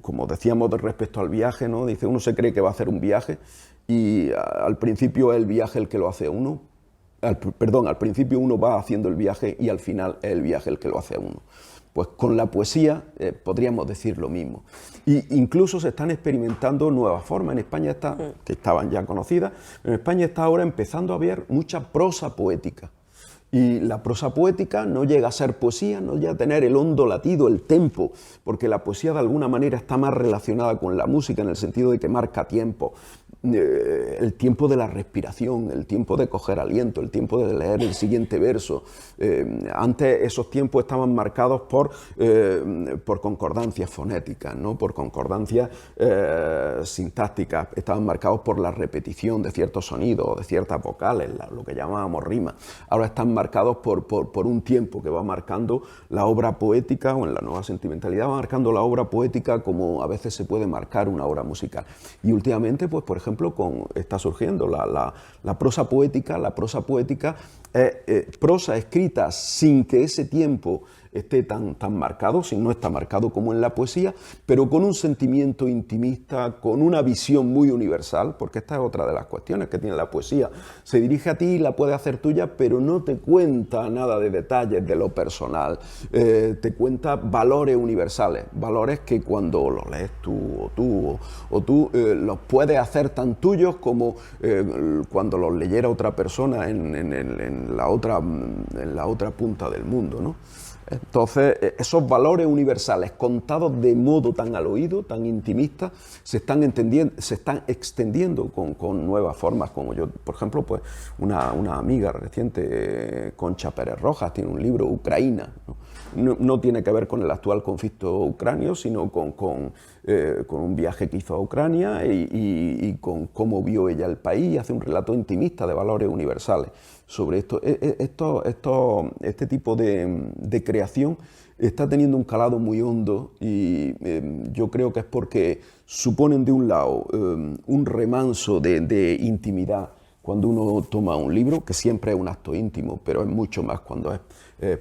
como decíamos respecto al viaje, ¿no? Dice, uno se cree que va a hacer un viaje y al principio es el viaje el que lo hace a uno. Al principio uno va haciendo el viaje y al final es el viaje el que lo hace a uno. Pues con la poesía podríamos decir lo mismo. Y incluso se están experimentando nuevas formas. En España que estaban ya conocidas, en España está ahora empezando a haber mucha prosa poética. Y la prosa poética no llega a ser poesía, no llega a tener el hondo latido, el tempo, porque la poesía de alguna manera está más relacionada con la música en el sentido de que marca tiempo, el tiempo de la respiración, el tiempo de coger aliento, el tiempo de leer el siguiente verso. Antes esos tiempos estaban marcados por concordancias fonéticas, ¿no? Por concordancias sintácticas, estaban marcados por la repetición de ciertos sonidos, de ciertas vocales, lo que llamábamos rimas. Ahora están marcados por un tiempo que va marcando la obra poética, o en la nueva sentimentalidad va marcando la obra poética como a veces se puede marcar una obra musical. Y últimamente, pues por ejemplo, está surgiendo la prosa poética. La prosa poética es prosa escrita sin que ese tiempo esté tan marcado, si no está marcado como en la poesía, pero con un sentimiento intimista, con una visión muy universal, porque esta es otra de las cuestiones que tiene la poesía. Se dirige a ti y la puede hacer tuya, pero no te cuenta nada de detalles de lo personal, te cuenta valores universales, valores que cuando los lees tú los puedes hacer tan tuyos como cuando los leyera otra persona en la otra punta del mundo, ¿no? Entonces, esos valores universales contados de modo tan al oído, tan intimista, se están extendiendo con nuevas formas, como yo, por ejemplo, pues una amiga reciente, Concha Pérez Rojas, tiene un libro, Ucraína, no tiene que ver con el actual conflicto ucranio, sino con un viaje que hizo a Ucrania y con cómo vio ella el país, y hace un relato intimista de valores universales sobre esto. Este tipo de creación está teniendo un calado muy hondo, y yo creo que es porque suponen, de un lado, un remanso de intimidad cuando uno toma un libro, que siempre es un acto íntimo, pero es mucho más cuando es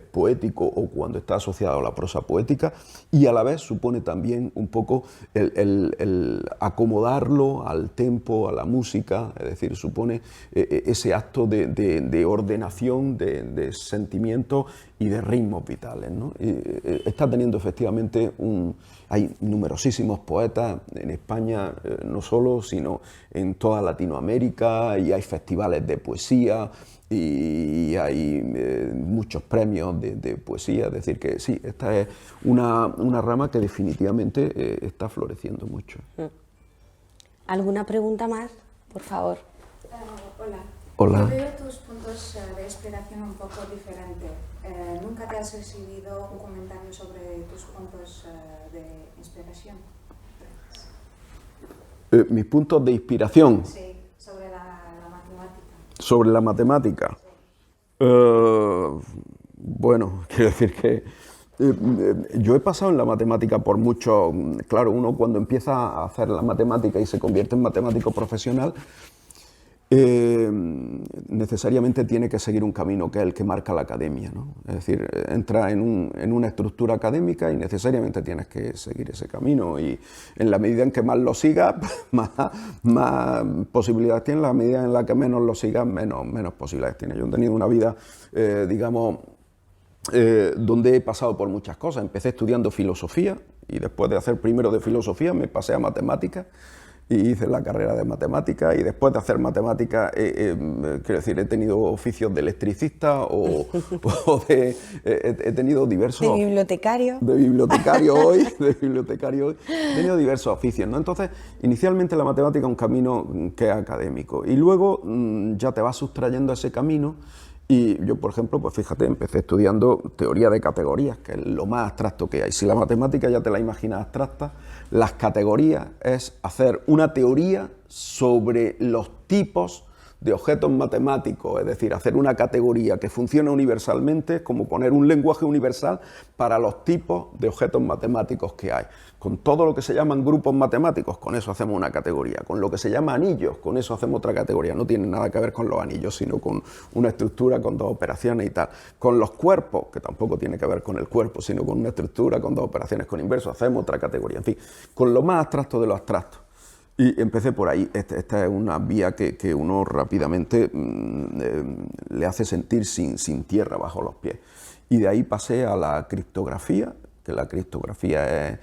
poético o cuando está asociado a la prosa poética, y a la vez supone también un poco el acomodarlo al tempo, a la música, es decir, supone ese acto de ordenación, de sentimientos y de ritmos vitales, ¿no? Está teniendo efectivamente hay numerosísimos poetas en España, no solo, sino en toda Latinoamérica, y hay festivales de poesía, y hay muchos premios de poesía. Es decir, que sí, esta es una rama que definitivamente está floreciendo mucho. ¿Alguna pregunta más, por favor? Hola. Hola. Yo veo tus puntos de inspiración un poco diferentes. ¿Nunca te has recibido un comentario sobre tus puntos de inspiración? ¿Mis puntos de inspiración? Sí, sobre la matemática. ¿Sobre la matemática? Sí. Bueno, quiero decir que yo he pasado en la matemática por mucho. Claro, uno cuando empieza a hacer la matemática y se convierte en matemático profesional, necesariamente tiene que seguir un camino que es el que marca la academia, ¿no? Es decir, entra en una estructura académica y necesariamente tienes que seguir ese camino, y en la medida en que más lo sigas, más posibilidades tienes. En la medida en la que menos lo sigas, menos posibilidades tienes. Yo he tenido una vida, digamos, donde he pasado por muchas cosas. Empecé estudiando filosofía, y después de hacer primero de filosofía me pasé a matemáticas, y hice la carrera de matemática, y después de hacer matemática, quiero decir, he tenido oficios de electricista he tenido diversos... ¿De bibliotecario? De bibliotecario hoy, he tenido diversos oficios, ¿no? Entonces, inicialmente la matemática es un camino que es académico, y luego ya te vas sustrayendo a ese camino. Y yo, por ejemplo, pues fíjate, empecé estudiando teoría de categorías, que es lo más abstracto que hay. Si la matemática ya te la imaginas abstracta, las categorías es hacer una teoría sobre los tipos de objetos matemáticos, es decir, hacer una categoría que funcione universalmente, como poner un lenguaje universal para los tipos de objetos matemáticos que hay. Con todo lo que se llaman grupos matemáticos, con eso hacemos una categoría. Con lo que se llama anillos, con eso hacemos otra categoría. No tiene nada que ver con los anillos, sino con una estructura, con dos operaciones y tal. Con los cuerpos, que tampoco tiene que ver con el cuerpo, sino con una estructura, con dos operaciones con inverso, hacemos otra categoría. En fin, con lo más abstracto de lo abstracto. Y empecé por ahí. Esta es una vía que uno rápidamente le hace sentir sin tierra bajo los pies. Y de ahí pasé a la criptografía, que la criptografía es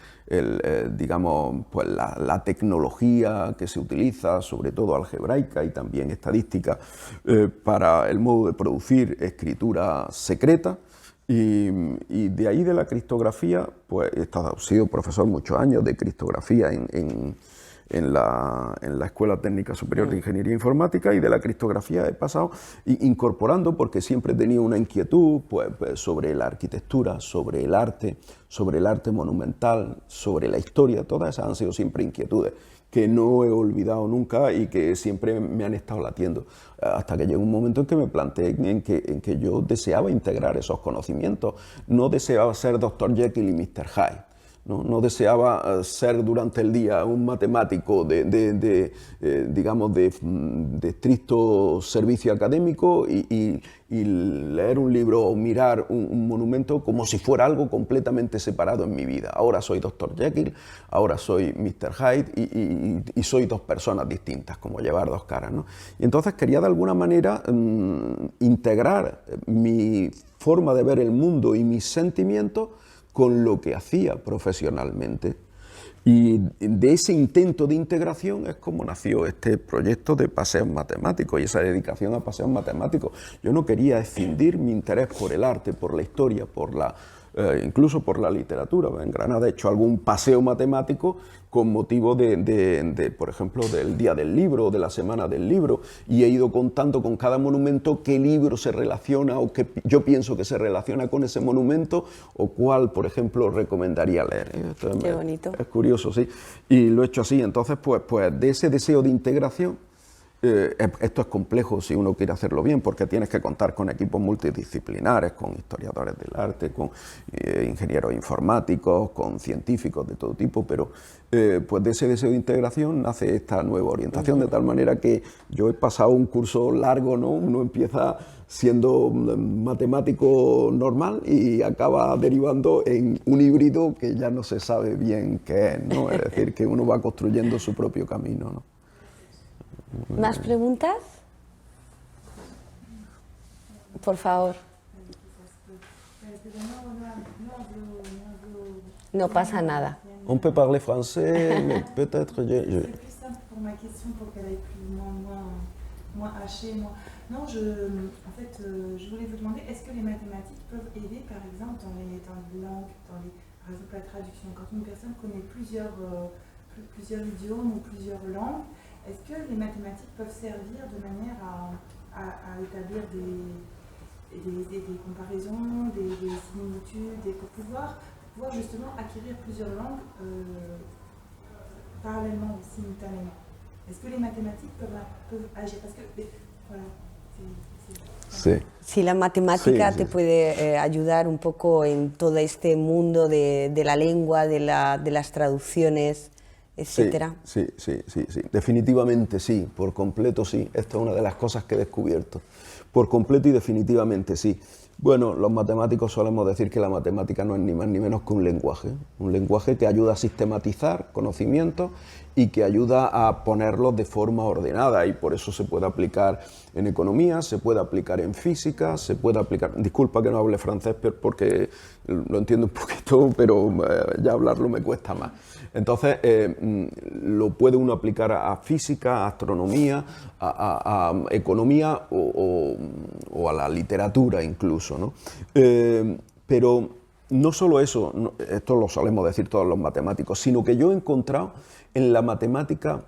digamos, pues la tecnología que se utiliza, sobre todo algebraica y también estadística, para el modo de producir escritura secreta. Y de ahí, de la criptografía, pues he sido profesor muchos años de criptografía en la Escuela Técnica Superior de Ingeniería Informática, y de la criptografía he pasado incorporando, porque siempre he tenido una inquietud pues sobre la arquitectura, sobre el arte monumental, sobre la historia. Todas esas han sido siempre inquietudes que no he olvidado nunca y que siempre me han estado latiendo, hasta que llegó un momento en que me planteé en que yo deseaba integrar esos conocimientos. No deseaba ser Dr. Jekyll y Mr. Hyde. No deseaba ser durante el día un matemático digamos, de estricto servicio académico y leer un libro o mirar un monumento como si fuera algo completamente separado en mi vida. Ahora soy Dr. Jekyll, ahora soy Mr. Hyde, y soy dos personas distintas, como llevar dos caras, ¿no? Y entonces quería de alguna manera integrar mi forma de ver el mundo y mis sentimientos con lo que hacía profesionalmente. Y de ese intento de integración es como nació este proyecto de Paseos Matemáticos y esa dedicación a Paseos Matemáticos. Yo no quería escindir mi interés por el arte, por la historia, por la incluso por la literatura. En Granada he hecho algún paseo matemático con motivo por ejemplo, del Día del Libro o de la Semana del Libro, y he ido contando con cada monumento qué libro se relaciona o qué yo pienso que se relaciona con ese monumento o cuál, por ejemplo, recomendaría leer. Qué bonito. Es curioso, sí. Y lo he hecho así. Entonces, pues de ese deseo de integración, esto es complejo si uno quiere hacerlo bien, porque tienes que contar con equipos multidisciplinares, con historiadores del arte, con ingenieros informáticos, con científicos de todo tipo, pero pues de ese deseo de integración nace esta nueva orientación, de tal manera que yo he pasado un curso largo, ¿no? Uno empieza siendo matemático normal y acaba derivando en un híbrido que ya no se sabe bien qué es, ¿no? Es decir, que uno va construyendo su propio camino, ¿no? ¿Más preguntas? Por favor. No pasa nada. On peut parler français, mais peut-être... C'est plus simple pour ma question, pour qu'elle aille plus moins hachée. Non, en fait, je voulais vous demander, est-ce que les mathématiques peuvent aider, par exemple, dans les langues, par exemple la traduction, quand une personne connaît plusieurs idiomes ou plusieurs langues, est-ce que les mathématiques peuvent servir de manière à établir des comparaisons, des similitudes, et pour pouvoir justement acquérir plusieurs langues parallèlement ou simultanément? Est-ce que les mathématiques peuvent agir? Parce que, voilà, Sí. Sí, la matemática te puede ayudar un poco en todo este mundo de la lengua, de las traducciones, etcétera. Sí, definitivamente sí, por completo sí. Esta es una de las cosas que he descubierto. Por completo y definitivamente sí. Bueno, los matemáticos solemos decir que la matemática no es ni más ni menos que un lenguaje que ayuda a sistematizar conocimientos y que ayuda a ponerlos de forma ordenada, y por eso se puede aplicar en economía, se puede aplicar en física, se puede aplicar... Disculpa que no hable francés porque lo entiendo un poquito, pero ya hablarlo me cuesta más. Entonces, lo puede uno aplicar a física, a astronomía, a economía o a la literatura incluso, ¿no? Pero no solo eso, esto lo solemos decir todos los matemáticos, sino que yo he encontrado en la matemática,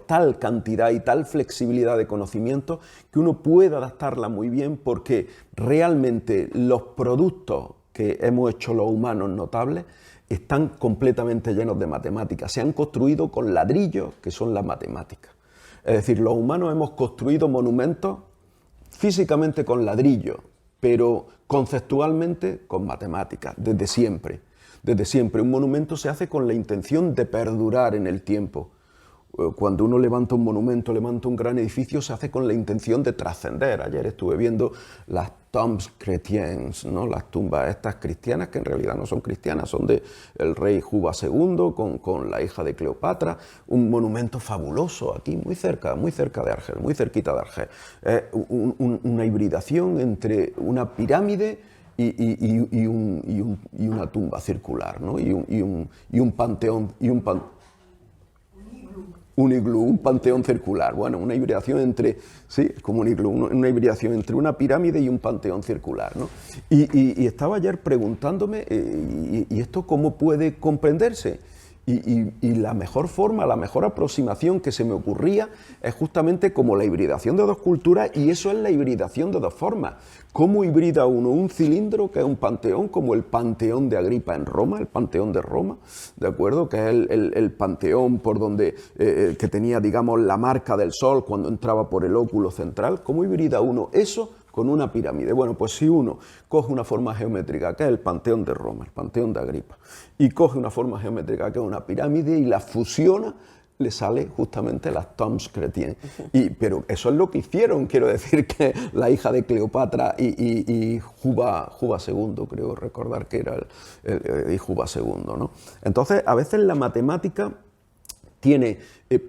tal cantidad y tal flexibilidad de conocimiento que uno puede adaptarla muy bien, porque realmente los productos que hemos hecho los humanos notables están completamente llenos de matemáticas. Se han construido con ladrillos, que son las matemáticas. Es decir, los humanos hemos construido monumentos físicamente con ladrillos, pero conceptualmente con matemáticas, desde siempre. Desde siempre. Un monumento se hace con la intención de perdurar en el tiempo. Cuando uno levanta un monumento, levanta un gran edificio, se hace con la intención de trascender. Ayer estuve viendo las tombes chrétiennes, ¿no? Las tumbas estas cristianas, que en realidad no son cristianas, son del rey Juba II con la hija de Cleopatra. Un monumento fabuloso aquí, muy cerca de Argel, muy cerquita de Argel. Una hibridación entre una pirámide y una tumba circular, ¿no? y un panteón, un iglú, un panteón circular. Bueno, una hibridación entre, sí, como un iglú, una hibridación entre una pirámide y un panteón circular, ¿no? Y estaba ayer preguntándome, ¿y esto cómo puede comprenderse? Y la mejor forma, la mejor aproximación que se me ocurría es justamente como la hibridación de dos culturas, y eso es la hibridación de dos formas. ¿Cómo hibrida uno un cilindro, que es un panteón, como el Panteón de Agripa en Roma, el Panteón de Roma, ¿de acuerdo? Que es el panteón por donde, que tenía, digamos, la marca del sol cuando entraba por el óculo central. ¿Cómo hibrida uno eso con una pirámide? Bueno, pues si uno coge una forma geométrica, que es el Panteón de Roma, el Panteón de Agripa, y coge una forma geométrica, que es una pirámide, y la fusiona, le sale justamente las tombes chrétiennes. Pero eso es lo que hicieron, quiero decir, que la hija de Cleopatra y Juba II, creo recordar que era y Juba II, ¿no? Entonces, a veces la matemática tiene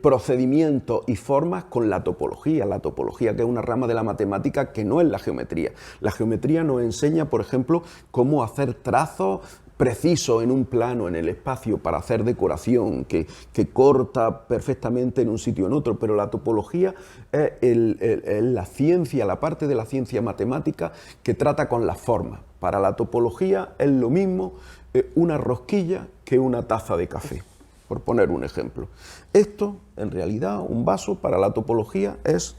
procedimientos y formas con la topología, que es una rama de la matemática que no es la geometría. La geometría nos enseña, por ejemplo, cómo hacer trazos precisos en un plano, en el espacio, para hacer decoración, que corta perfectamente en un sitio o en otro, pero la topología es la ciencia, la parte de la ciencia matemática que trata con las formas. Para la topología es lo mismo una rosquilla que una taza de café, por poner un ejemplo. Esto, en realidad, un vaso para la topología es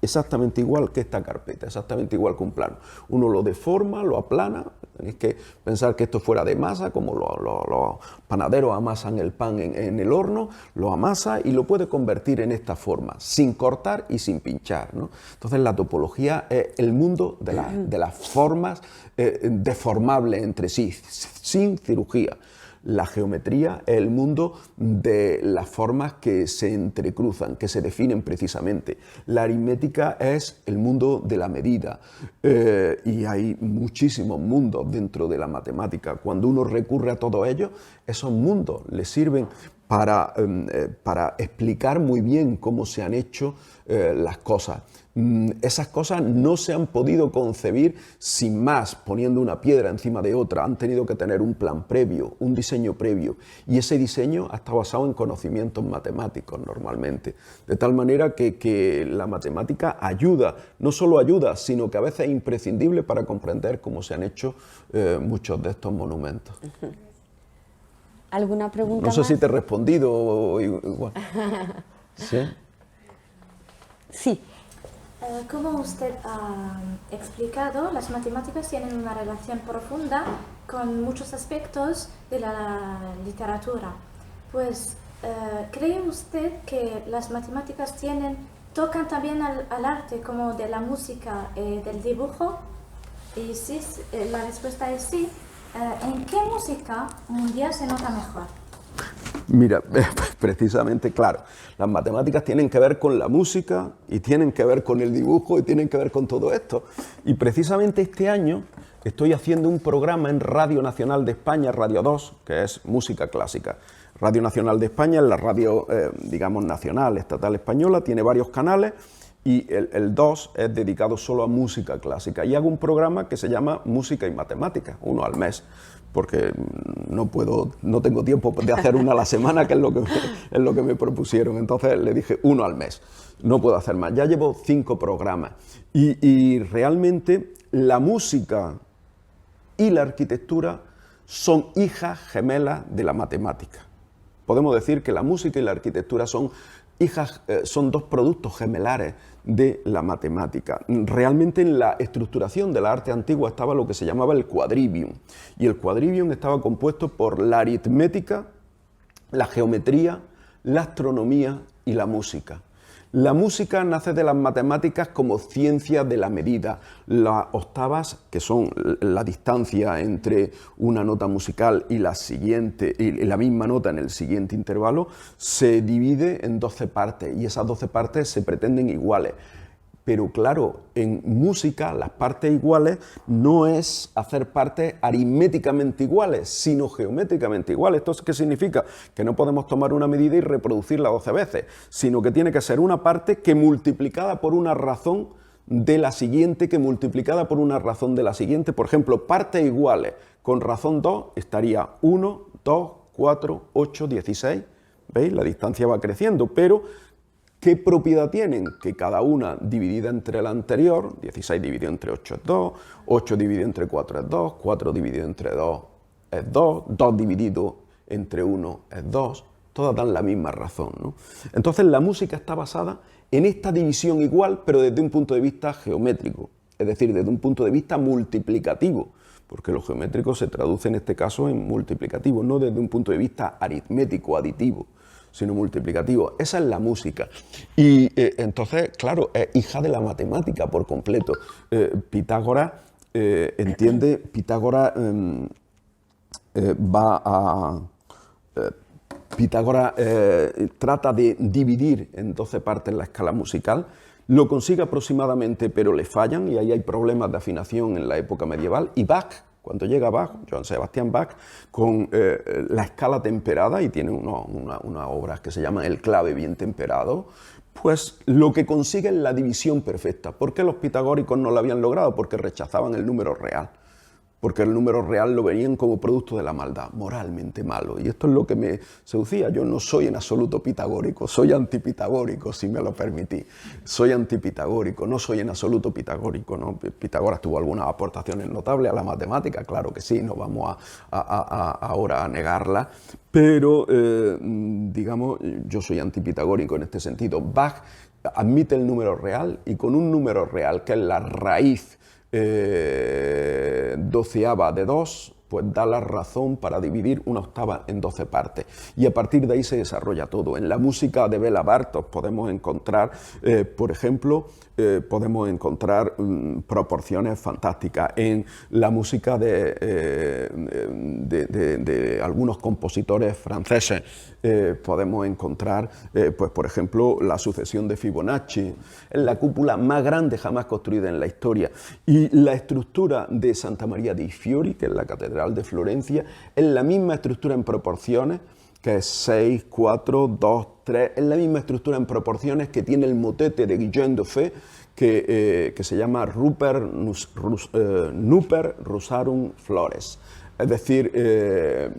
exactamente igual que esta carpeta, exactamente igual que un plano. Uno lo deforma, lo aplana, tenéis que pensar que esto fuera de masa, como los panaderos amasan el pan en el horno, lo amasa y lo puede convertir en esta forma, sin cortar y sin pinchar, ¿no? Entonces la topología es el mundo de las formas deformables entre sí, sin cirugía. La geometría es el mundo de las formas que se entrecruzan, que se definen precisamente. La aritmética es el mundo de la medida y hay muchísimos mundos dentro de la matemática. Cuando uno recurre a todos ellos, esos mundos le sirven para explicar muy bien cómo se han hecho las cosas. Esas cosas no se han podido concebir sin más, poniendo una piedra encima de otra. Han tenido que tener un plan previo, un diseño previo, y ese diseño ha estado basado en conocimientos matemáticos normalmente. De tal manera que la matemática ayuda, no solo ayuda, sino que a veces es imprescindible para comprender cómo se han hecho muchos de estos monumentos. ¿Alguna pregunta No sé más? si te he respondido igual. ¿Sí? Sí. Como usted ha explicado, las matemáticas tienen una relación profunda con muchos aspectos de la literatura. Pues, ¿cree usted que las matemáticas tocan también al arte, como de la música, del dibujo? Y si la respuesta es sí, ¿en qué música un día se nota mejor? Mira, precisamente, claro, las matemáticas tienen que ver con la música y tienen que ver con el dibujo y tienen que ver con todo esto. Y precisamente este año estoy haciendo un programa en Radio Nacional de España, Radio 2, que es música clásica. Radio Nacional de España es la radio, digamos, nacional, estatal española, tiene varios canales y el 2 es dedicado solo a música clásica. Y hago un programa que se llama Música y Matemáticas, uno al mes, porque no tengo tiempo de hacer una a la semana, que es lo que me propusieron. Entonces le dije uno al mes, no puedo hacer más. Ya llevo 5 programas y realmente la música y la arquitectura son hijas gemelas de la matemática. Podemos decir que la música y la arquitectura son dos productos gemelares de la matemática. Realmente en la estructuración de la arte antigua estaba lo que se llamaba el quadrivium, y el quadrivium estaba compuesto por la aritmética, la geometría, la astronomía y la música. La música nace de las matemáticas como ciencia de la medida. Las octavas, que son la distancia entre una nota musical y la siguiente, y la misma nota en el siguiente intervalo, se divide en 12 partes y esas 12 partes se pretenden iguales. Pero claro, en música las partes iguales no es hacer partes aritméticamente iguales, sino geométricamente iguales. ¿Esto qué significa? Que no podemos tomar una medida y reproducirla 12 veces, sino que tiene que ser una parte que multiplicada por una razón de la siguiente, que multiplicada por una razón de la siguiente. Por ejemplo, partes iguales con razón 2 estaría 1, 2, 4, 8, 16. ¿Veis? La distancia va creciendo, pero ¿qué propiedad tienen? Que cada una dividida entre la anterior, 16 dividido entre 8 es 2, 8 dividido entre 4 es 2, 4 dividido entre 2 es 2, 2 dividido entre 1 es 2, todas dan la misma razón, ¿no? Entonces la música está basada en esta división igual, pero desde un punto de vista geométrico, es decir, desde un punto de vista multiplicativo, porque lo geométrico se traduce en este caso en multiplicativo, no desde un punto de vista aritmético, aditivo, sino multiplicativo. Esa es la música. Y entonces, claro, es hija de la matemática por completo. Pitágoras Pitágoras Pitágoras trata de dividir en 12 partes la escala musical, lo consigue aproximadamente, pero le fallan y ahí hay problemas de afinación en la época medieval. Y Bach, cuando llega Bach, Johann Sebastian Bach, con la escala temperada, y tiene una obra que se llama El clave bien temperado, pues lo que consigue es la división perfecta. ¿Por qué los pitagóricos no lo habían logrado? Porque rechazaban el número real. porque el número real lo veían como producto de la maldad, moralmente malo. Y esto es lo que me seducía. Yo no soy en absoluto pitagórico, soy antipitagórico, si me lo permitís. Soy antipitagórico, no soy en absoluto pitagórico, ¿no? Pitágoras tuvo algunas aportaciones notables a la matemática, claro que sí, no vamos ahora a negarla, pero, digamos, yo soy antipitagórico en este sentido. Bach admite el número real, y con un número real, que es la raíz doceava de 2, pues da la razón para dividir una octava en 12 partes. Y a partir de ahí se desarrolla todo. En la música de Béla Bartók podemos encontrar, por ejemplo, proporciones fantásticas. En la música de algunos compositores franceses podemos encontrar, pues, por ejemplo, la sucesión de Fibonacci, en la cúpula más grande jamás construida en la historia. Y la estructura de Santa María dei Fiori, que es la catedral de Florencia, es la misma estructura en proporciones, que es 6, 4, 2, 3, es la misma estructura en proporciones que tiene el motete de Guillaume Dufay, que se llama Nuper Rusarum Flores. Es decir, es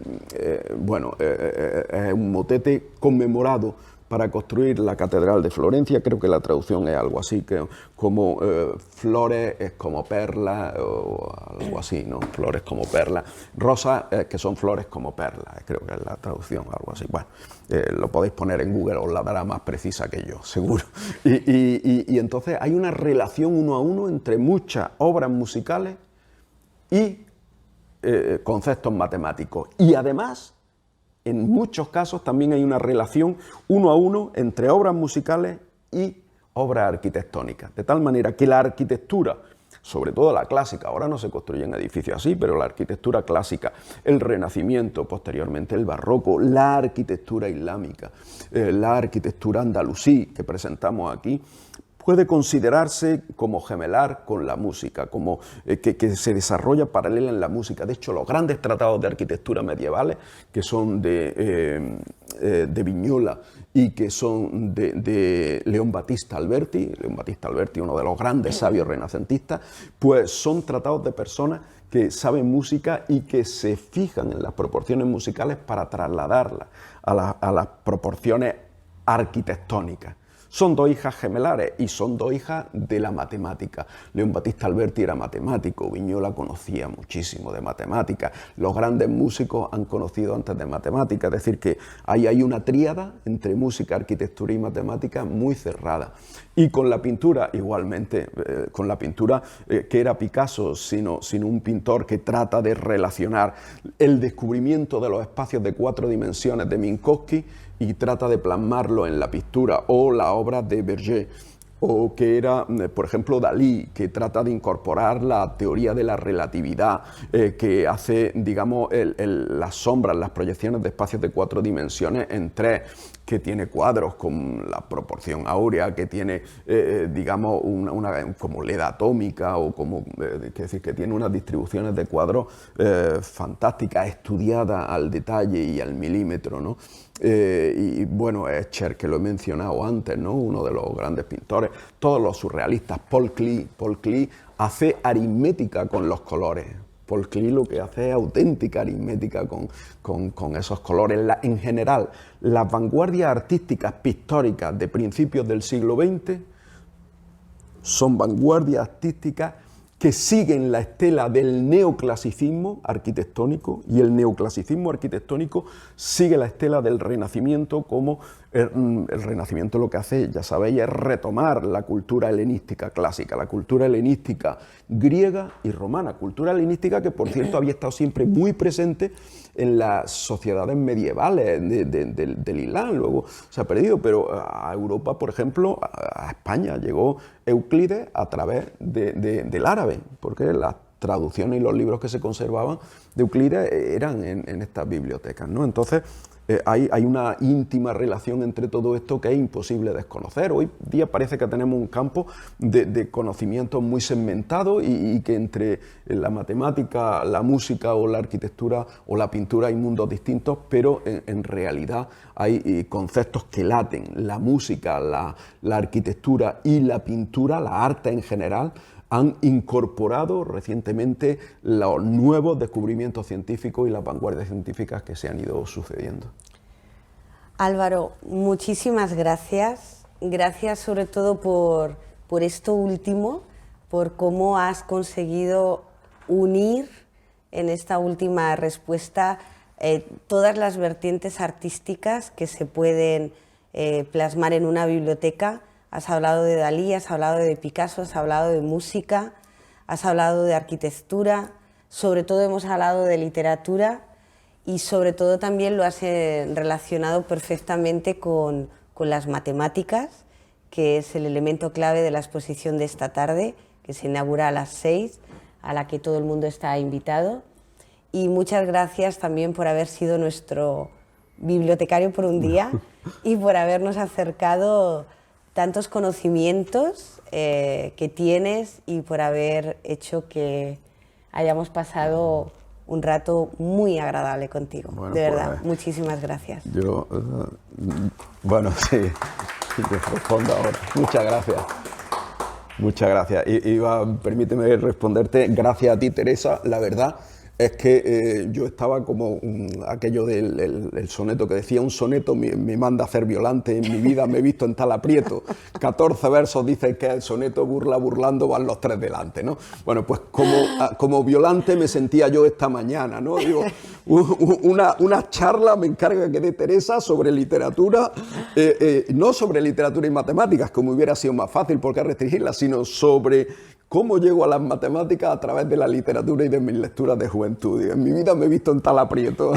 un motete conmemorado para construir la Catedral de Florencia. Creo que la traducción es algo así, que como flores es como perlas, o algo así, ¿no? Flores como perlas. Rosas que son flores como perlas, creo que es la traducción, algo así. Bueno, lo podéis poner en Google, os la dará más precisa que yo, seguro. Y entonces hay una relación uno a uno entre muchas obras musicales y conceptos matemáticos. Y además, en muchos casos también hay una relación uno a uno entre obras musicales y obras arquitectónicas, de tal manera que la arquitectura, sobre todo la clásica, ahora no se construyen edificios así, pero la arquitectura clásica, el Renacimiento, posteriormente el Barroco, la arquitectura islámica, la arquitectura andalusí que presentamos aquí, puede considerarse como gemelar con la música, como que se desarrolla paralela en la música. De hecho, los grandes tratados de arquitectura medievales, que son de Vignola y que son de León Battista Alberti, uno de los grandes sabios renacentistas, pues son tratados de personas que saben música y que se fijan en las proporciones musicales para trasladarlas a las proporciones arquitectónicas. Son dos hijas gemelares y son dos hijas de la matemática. León Battista Alberti era matemático, Vignola conocía muchísimo de matemáticas, los grandes músicos han conocido antes de matemáticas, es decir, que ahí hay una tríada entre música, arquitectura y matemática muy cerrada. Y con la pintura, igualmente, con la pintura, que era Picasso, sino un pintor que trata de relacionar el descubrimiento de los espacios de 4 dimensiones de Minkowski y trata de plasmarlo en la pintura, o la obra de Berger, o que era, por ejemplo, Dalí, que trata de incorporar la teoría de la relatividad, que hace, digamos, las sombras, las proyecciones de espacios de 4 dimensiones en 3, que tiene cuadros con la proporción áurea, que tiene, digamos, una como leda atómica, o como, es decir, que tiene unas distribuciones de cuadros fantásticas, estudiadas al detalle y al milímetro, ¿no? Y bueno, Escher, que lo he mencionado antes, ¿no? Uno de los grandes pintores, todos los surrealistas, Paul Klee hace aritmética con los colores. Paul Klee lo que hace es auténtica aritmética con esos colores. En general, las vanguardias artísticas pictóricas de principios del siglo XX son vanguardias artísticas que siguen la estela del neoclasicismo arquitectónico, y el neoclasicismo arquitectónico sigue la estela del Renacimiento, como el Renacimiento lo que hace, ya sabéis, es retomar la cultura helenística clásica, la cultura helenística griega y romana, cultura helenística que, por cierto, había estado siempre muy presente en las sociedades medievales del Islam. Luego se ha perdido, pero a Europa, por ejemplo, a España llegó Euclides a través del árabe, porque las traducciones y los libros que se conservaban de Euclides eran en estas bibliotecas, ¿no? Entonces, hay una íntima relación entre todo esto que es imposible desconocer. Hoy día parece que tenemos un campo de conocimiento muy segmentado y que entre la matemática, la música o la arquitectura o la pintura hay mundos distintos, pero en realidad hay conceptos que laten. La música, la arquitectura y la pintura, la arte en general, han incorporado recientemente los nuevos descubrimientos científicos y las vanguardias científicas que se han ido sucediendo. Álvaro, muchísimas gracias. Gracias sobre todo por esto último, por cómo has conseguido unir en esta última respuesta todas las vertientes artísticas que se pueden plasmar en una biblioteca. Has hablado de Dalí, has hablado de Picasso, has hablado de música, has hablado de arquitectura, sobre todo hemos hablado de literatura y sobre todo también lo has relacionado perfectamente con las matemáticas, que es el elemento clave de la exposición de esta tarde, que se inaugura a las 6, a la que todo el mundo está invitado. Y muchas gracias también por haber sido nuestro bibliotecario por un día y por habernos acercado tantos conocimientos que tienes y por haber hecho que hayamos pasado un rato muy agradable contigo. Bueno, de verdad, pues, muchísimas gracias. Yo, bueno, sí, te respondo ahora. Muchas gracias. Muchas gracias. Permíteme responderte, gracias a ti, Teresa, la verdad es que yo estaba como aquello del soneto que decía, un soneto me manda a hacer Violante, en mi vida me he visto en tal aprieto, 14 versos dicen que el soneto burlando van los 3 delante, ¿no? Bueno, pues como Violante me sentía yo esta mañana, ¿no? Digo, una charla me encarga que dé Teresa sobre literatura, no sobre literatura y matemáticas, como hubiera sido más fácil porque restringirla, sino sobre cómo llego a las matemáticas a través de la literatura y de mis lecturas de juventud. En mi vida me he visto en tal aprieto.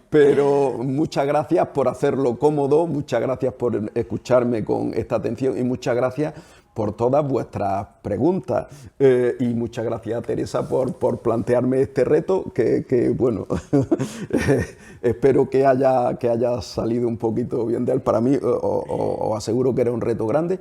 Pero muchas gracias por hacerlo cómodo, muchas gracias por escucharme con esta atención y muchas gracias por todas vuestras preguntas. Y muchas gracias, Teresa, por plantearme este reto que bueno, espero que haya salido un poquito bien de él. Para mí, os aseguro que era un reto grande.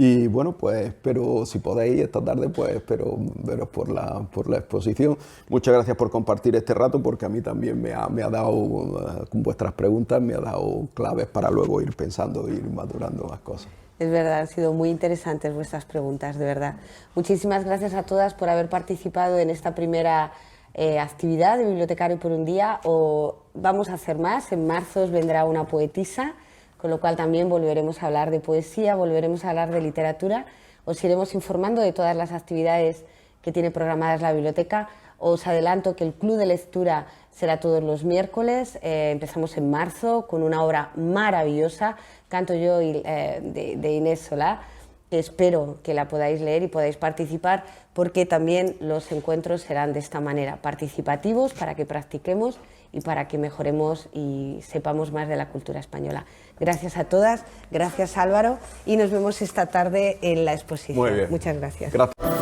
Y bueno, pues espero, si podéis esta tarde, pues espero veros por la exposición. Muchas gracias por compartir este rato, porque a mí también me ha dado, con vuestras preguntas, me ha dado claves para luego ir pensando, ir madurando más cosas. Es verdad, han sido muy interesantes vuestras preguntas, de verdad. Muchísimas gracias a todas por haber participado en esta primera actividad de Bibliotecario por un día. Vamos a hacer más, en marzo os vendrá una poetisa, con lo cual también volveremos a hablar de poesía, volveremos a hablar de literatura, os iremos informando de todas las actividades que tiene programadas la biblioteca. Os adelanto que el Club de Lectura será todos los miércoles, empezamos en marzo con una obra maravillosa, Canto yo de Inés Solá, que espero que la podáis leer y podáis participar, porque también los encuentros serán de esta manera, participativos, para que practiquemos y para que mejoremos y sepamos más de la cultura española. Gracias a todas, gracias Álvaro, y nos vemos esta tarde en la exposición. Muy bien. Muchas gracias. Gracias.